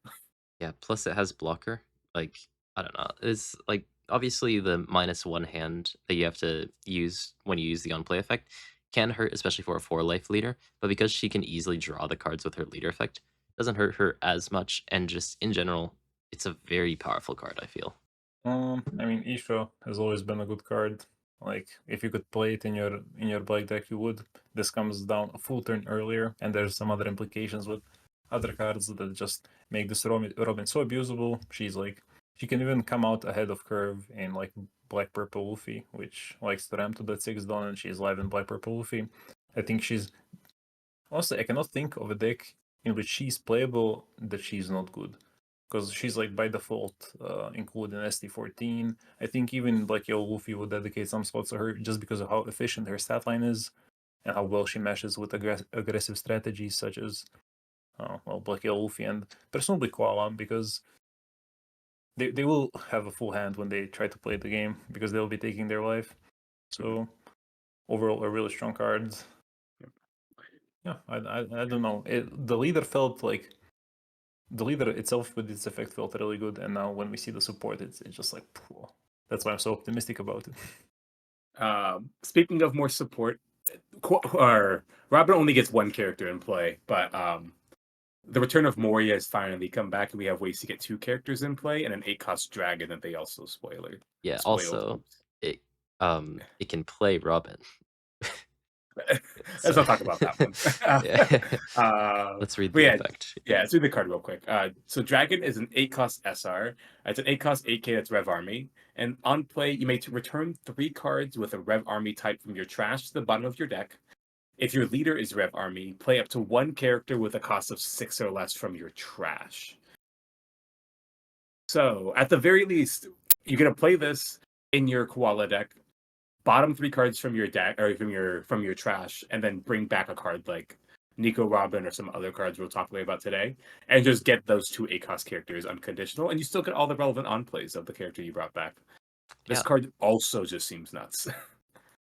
Yeah, plus it has blocker. Like, I don't know. It's like obviously the -1 hand that you have to use when you use the on play effect can hurt, especially for a 4 life leader. But because she can easily draw the cards with her leader effect, it doesn't hurt her as much. And just in general, it's a very powerful card, I feel. I mean, Isho has always been a good card. Like, if you could play it in your black deck, you would. This comes down a full turn earlier, and there's some other implications with other cards that just make this Robin so abusable. She can even come out ahead of curve in like black purple Luffy, which likes to ramp to that 6 down, and she's live in black purple Luffy. I think she's honestly, I cannot think of a deck in which she's playable that she's not good, because she's like by default included in ST14. I think even like Yo Luffy would dedicate some spots to her just because of how efficient her stat line is and how well she meshes with aggressive strategies such as Black Yo Luffy and presumably Koala, because they will have a full hand when they try to play the game because they'll be taking their life. So overall, a really strong card. Yeah, I don't know. The leader felt like the leader itself with its effect felt really good, and now when we see the support, it's just like, phew. That's why I'm so optimistic about it. Speaking of more support, or Robin only gets 1 character in play, but the return of Moria has finally come back, and we have ways to get 2 characters in play and an 8 cost dragon that they also Yeah, spoiled. also it can play Robin. Let's So not talk about that one. yeah. uh, Let's read but the yeah, effect. yeah, let's do the card real quick. So Dragon is an 8 cost SR. It's an 8 cost 8K that's Rev Army. And on play, you may return 3 cards with a Rev Army type from your trash to the bottom of your deck. If your leader is Rev Army, play up to 1 character with a cost of 6 or less from your trash. So at the very least, you're gonna play this in your Koala deck, bottom 3 cards from your deck or from your trash, and then bring back a card like Nico Robin or some other cards we'll talk about today, and just get those 2 8-cost characters unconditional, and you still get all the relevant on plays of the character you brought back. This Yeah. card also just seems nuts.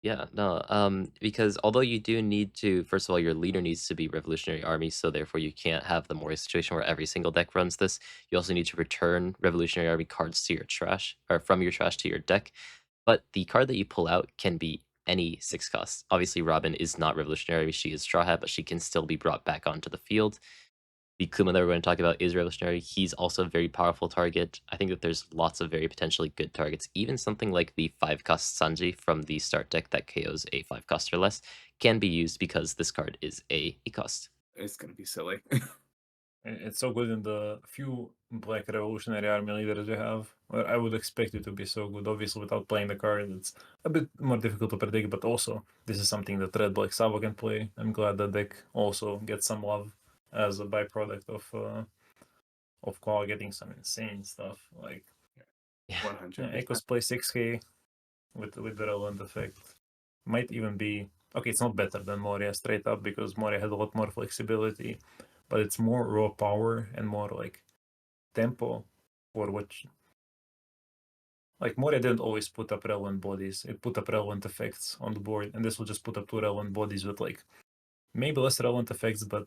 Yeah, no, because although you do need to, first of all, your leader needs to be Revolutionary Army, so therefore you can't have the Moria situation where every single deck runs this. You also need to return Revolutionary Army cards to your trash, or from your trash to your deck. But the card that you pull out can be any 6 cost. Obviously, Robin is not Revolutionary, she is Straw Hat, but she can still be brought back onto the field. The Kuma that we're going to talk about is Revolutionary. He's also a very powerful target. I think that there's lots of very potentially good targets. Even something like the 5-cost Sanji from the start deck that KOs a 5-cost or less can be used because this card is a cost. It's gonna be silly. It's so good in the few Black Revolutionary Army leaders you have. Well, I would expect it to be so good. Obviously, without playing the card, it's a bit more difficult to predict, but also, this is something that Red Black Sava can play. I'm glad the deck also gets some love as a byproduct of Koala getting some insane stuff. Like, Yeah. 100%. Echoes play 6k with the relevant effect. Might even be... Okay, it's not better than Moria straight up, because Moria had a lot more flexibility, but it's more raw power and more like tempo for which, like, Moria didn't always put up relevant bodies, it put up relevant effects on the board, and this will just put up 2 relevant bodies with like maybe less relevant effects, but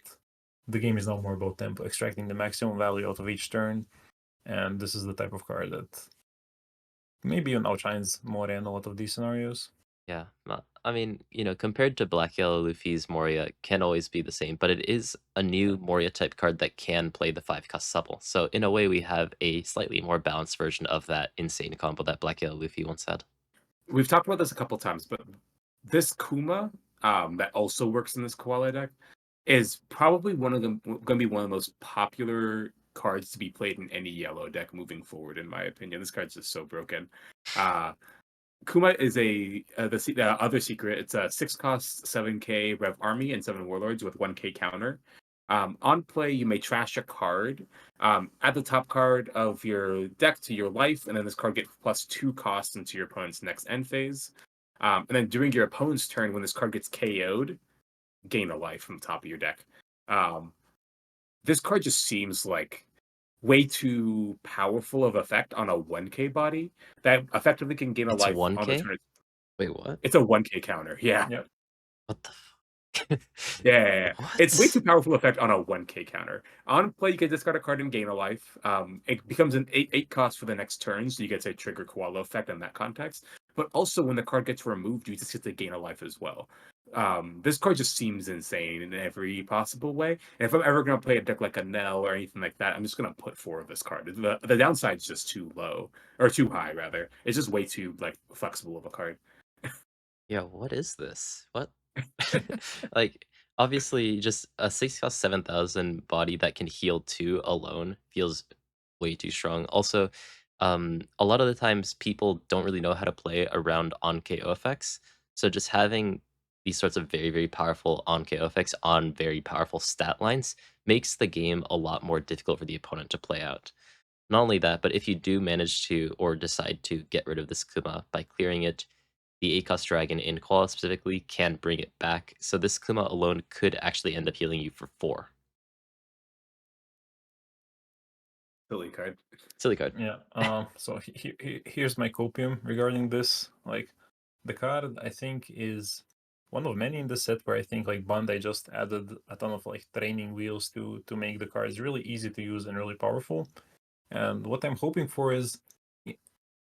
the game is now more about tempo, extracting the maximum value out of each turn, and this is the type of card that maybe even outshines Moria in a lot of these scenarios. Yeah, I mean, compared to Black Yellow Luffy's Moria can always be the same, but it is a new Moria type card that can play the 5-cost supple. So in a way, we have a slightly more balanced version of that insane combo that Black Yellow Luffy once had. We've talked about this a couple times, but this Kuma that also works in this Koala deck is probably going to be one of the most popular cards to be played in any yellow deck moving forward, in my opinion. This card's just so broken. Kuma is the other secret. It's a 6 cost 7k Rev Army and 7 Warlords with 1k counter. On play, you may trash a card. Add the top card of your deck to your life, and then this card gets +2 costs into your opponent's next end phase. And then during your opponent's turn, when this card gets KO'd, gain a life from the top of your deck. This card just seems like way too powerful of effect on a 1k body that effectively can gain a It's life on the 1K? turn. Wait, what? It's a 1k counter, yeah. Yep. What the fuck? Yeah. It's way What? too powerful effect on a 1k counter. On play, you can discard a card and gain a life. It becomes an 8 cost for the next turn, so you get to trigger Koala effect in that context. But also, when the card gets removed, you just get to gain a life as well. This card just seems insane in every possible way. And if I'm ever going to play a deck like a Nell or anything like that, I'm just going to put 4 of this card. The downside is just too low, or too high, rather. It's just way too like flexible of a card. Yeah, what is this? What? Like, obviously, just a 6 cost 7,000 body that can heal 2 alone feels way too strong. Also, a lot of the times people don't really know how to play around on KO effects. So just having these sorts of very, very powerful on KO effects on very powerful stat lines makes the game a lot more difficult for the opponent to play out. Not only that, but if you do manage to or decide to get rid of this Kuma by clearing it, the 8-cost dragon in Koala specifically can bring it back. So this Kuma alone could actually end up healing you for 4. Silly card. Silly card. Yeah. So here's my copium regarding this. Like, the card I think is one of many in the set where I think like Bandai just added a ton of like training wheels to make the cards really easy to use and really powerful. And what I'm hoping for is,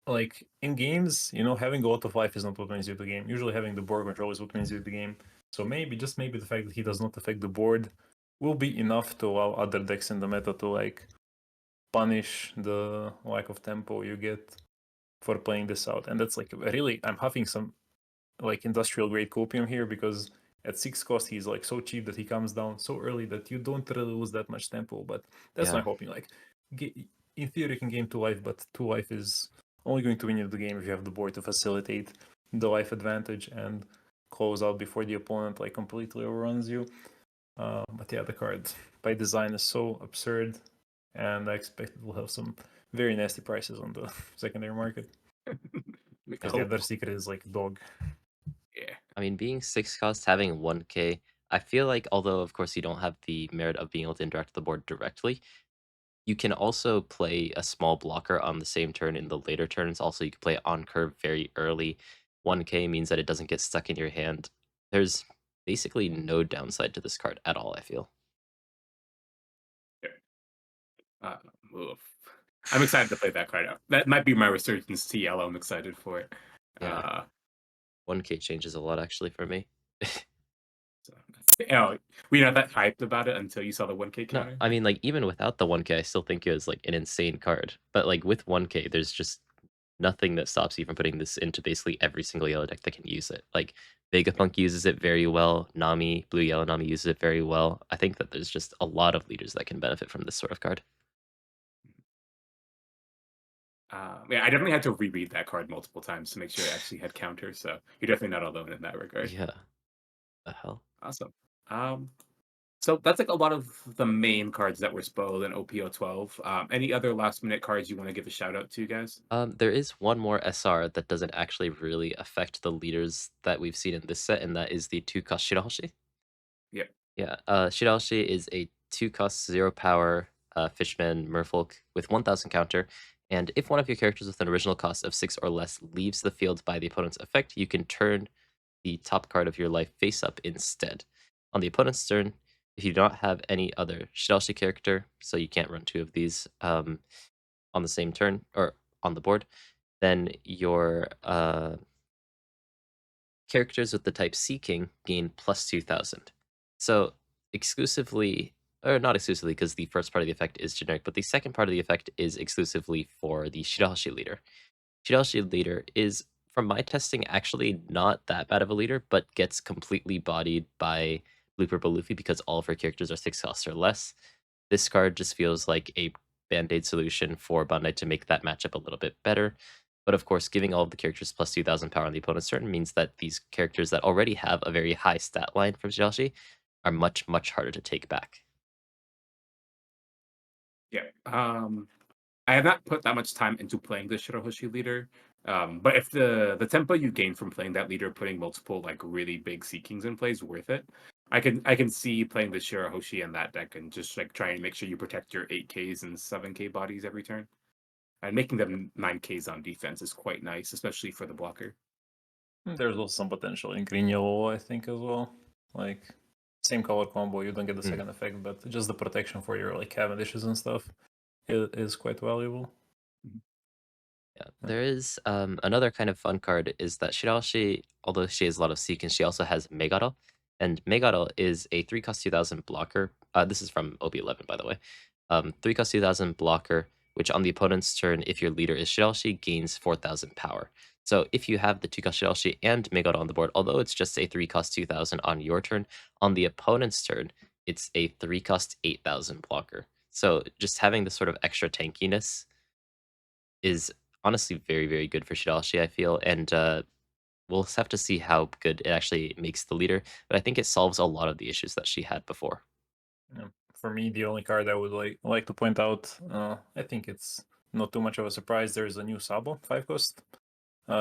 like, in games, having a lot of life is not what wins you the game. Usually having the board control is what wins you the game. So maybe, just maybe, the fact that he does not affect the board will be enough to allow other decks in the meta to like punish the lack of tempo you get for playing this out. And that's like really, I'm huffing some like industrial grade copium here, because at 6 cost, he's like so cheap that he comes down so early that you don't really lose that much tempo. But that's my hoping. Like, in theory, you can gain 2 life, but 2 life is only going to win you the game if you have the board to facilitate the life advantage and close out before the opponent like completely overruns you. But yeah, the card by design is so absurd, and I expect it will have some very nasty prices on the secondary market. Because the other secret is like dog. Yeah. I mean, being 6 cost, having 1k, I feel like, although of course you don't have the merit of being able to interact with the board directly, you can also play a small blocker on the same turn in the later turns. Also, you can play it on curve very early. 1k means that it doesn't get stuck in your hand. There's basically no downside to this card at all, I feel. Oof. I'm excited to play that card out. That might be my resurgence to yellow. I'm excited for it. Yeah. 1k changes a lot actually for me. Were you not that hyped about it until you saw the 1k No, counter? I mean, like, even without the 1k, I still think it was like an insane card. But like with 1k, there's just nothing that stops you from putting this into basically every single yellow deck that can use it. Like Vegapunk uses it very well. Nami, blue yellow Nami uses it very well. I think that there's just a lot of leaders that can benefit from this sort of card. Yeah, I definitely had to reread that card multiple times to make sure it actually had counter. So you're definitely not alone in that regard. Yeah. The hell? Awesome. So that's like a lot of the main cards that were spoiled in OPO12. Any other last minute cards you want to give a shout out to, guys? There is one more SR that doesn't actually really affect the leaders that we've seen in this set, and that is the 2-cost Shirahoshi. Yep. Yeah, Shirahoshi is a 2-cost 0 power Fishman Merfolk with 1000 counter, and if one of your characters with an original cost of 6 or less leaves the field by the opponent's effect, you can turn the top card of your life face up instead. On the opponent's turn, if you do not have any other Shirahoshi character, so you can't run 2 of these on the same turn or on the board, then your characters with the type Seeking gain plus 2000. So exclusively, or not exclusively, because the first part of the effect is generic, but the second part of the effect is exclusively for the Shirahoshi leader. Shirahoshi leader is, from my testing, actually not that bad of a leader, but gets completely bodied by Blue Purple Luffy because all of her characters are 6 costs or less. This card just feels like a band-aid solution for Bandai to make that matchup a little bit better. But of course, giving all of the characters plus 2000 power on the opponent's turn means that these characters that already have a very high stat line from Shirahoshi are much, much harder to take back. Yeah. I have not put that much time into playing the Shirahoshi leader. But if the tempo you gain from playing that leader, putting multiple like really big Seekings in play is worth it. I can see playing the Shirahoshi in that deck and just like trying to make sure you protect your 8Ks and 7K bodies every turn. And making them 9Ks on defense is quite nice, especially for the blocker. There's also some potential in green yellow, I think, as well. Like, same color combo, you don't get the second effect, but just the protection for your like Cavendishes and stuff is quite valuable. Yeah, there is another kind of fun card is that Shirahoshi, although she has a lot of Seekins, she also has Megaro. And Megaro is a 3 cost 2000 blocker. This is from OP11, by the way. 3 cost 2000 blocker, which on the opponent's turn, if your leader is Shirahoshi, gains 4000 power. So if you have the 2 cost Shirahoshi and Megaro on the board, although it's just a 3 cost 2000 on your turn, on the opponent's turn, it's a 3 cost 8000 blocker. So just having this sort of extra tankiness is honestly very, very good for Shirahoshi, I feel, and we'll have to see how good it actually makes the leader, but I think it solves a lot of the issues that she had before. Yeah. For me, the only card I would like to point out, I think it's not too much of a surprise. There's a new Sabo 5 cost.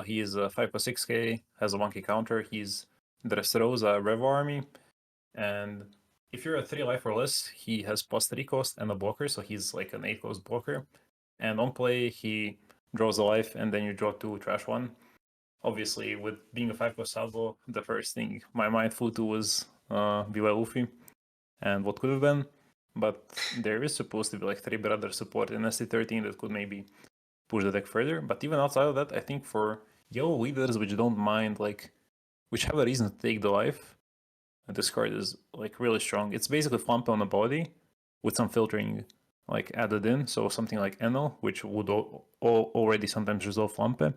He is a 5.6k, has a 1k counter. He's Dressrosa Revo army, and if you're a 3 life or less, he has plus 3 cost and a blocker, so he's like an 8 cost blocker. And on play, he draws a life, and then you draw 2, trash 1. Obviously, with being a 5 cost Sabo, the first thing my mind flew to was BY Luffy and what could have been. But there is supposed to be like 3 brother support in SC13 that could maybe push the deck further. But even outside of that, I think for yellow leaders which don't mind, like, which have a reason to take the life, this card is like really strong. It's basically Flampe on the body with some filtering like added in. So something like Enel, which would already sometimes resolve Flampe.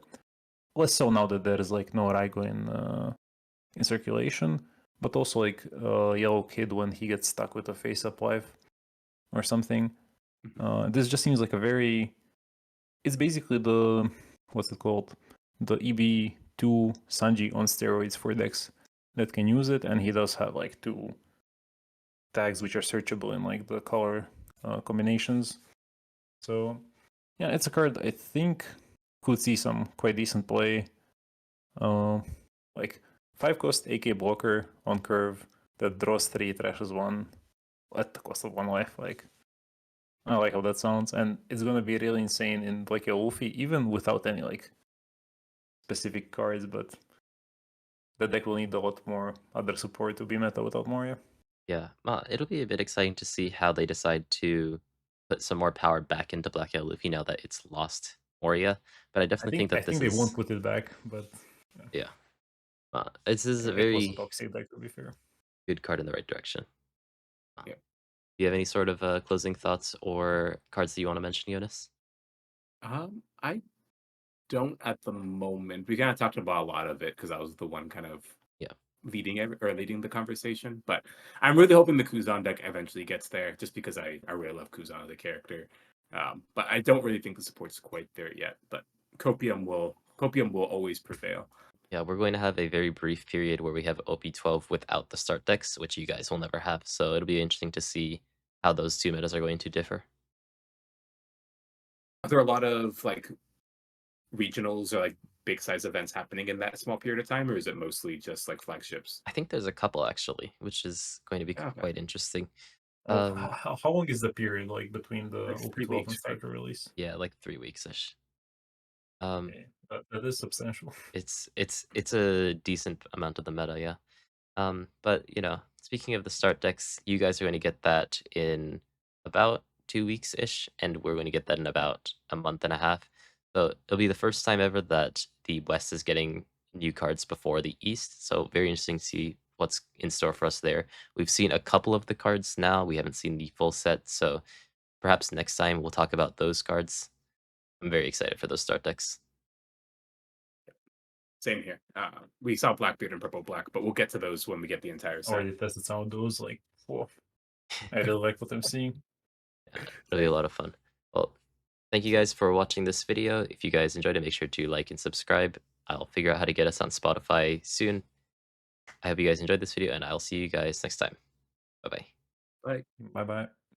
Less so now that there is like no Raigo in circulation. but also like Yellow Kid when he gets stuck with a face up life or something. This just seems like a very. It's basically the what's it called? The EB2 Sanji on steroids for decks that can use it, and he does have like 2 tags which are searchable in like the color combinations. So yeah, it's a card I think could see some quite decent play. Like 5-cost AK blocker on curve that draws 3, trashes 1 at the cost of 1 life. Like I like how that sounds, and it's gonna be really insane in like a Luffy, even without any like specific cards. But the deck will need a lot more other support to be meta without Moria. Yeah, it'll be a bit exciting to see how they decide to put some more power back into Black Yellow Luffy now that it's lost Moria. But I definitely think I that this think they won't is put it back, but yeah, this is a it was a very toxic deck to be fair. good card in the right direction. Yeah. Do you have any sort of closing thoughts or cards that you want to mention, Jonas? I don't at the moment. We kind of talked about a lot of it because I was the one kind of Yeah. leading the conversation. But I'm really hoping the Kuzan deck eventually gets there, just because I really love Kuzan as a character. But I don't really think the support's quite there yet. But Copium will always prevail. Yeah, we're going to have a very brief period where we have OP12 without the start decks, which you guys will never have. So it'll be interesting to see how those two metas are going to differ. Are there a lot of like regionals or like big size events happening in that small period of time, or is it mostly just like flagships? I think there's a couple actually, which is going to be Okay. quite interesting. How long is the period like between the Like 3 OP12 and weeks, right? starter release? Yeah, like 3 weeks-ish. Okay, that is substantial. It's a decent amount of the meta, yeah. But speaking of the start decks, you guys are going to get that in about 2 weeks-ish, and we're going to get that in about a month and a half. So it'll be the first time ever that the West is getting new cards before the East. So very interesting to see what's in store for us there. We've seen a couple of the cards now. We haven't seen the full set, so perhaps next time we'll talk about those cards. I'm very excited for those start decks. Same here. We saw Blackbeard and Purple Black, but we'll get to those when we get the entire set. Already tested some of those. Like, whoa. I really like what I'm seeing. It'll be a lot of fun. Well, thank you guys for watching this video. If you guys enjoyed it, make sure to like and subscribe. I'll figure out how to get us on Spotify soon. I hope you guys enjoyed this video, and I'll see you guys next time. Bye-bye. Bye. Bye bye.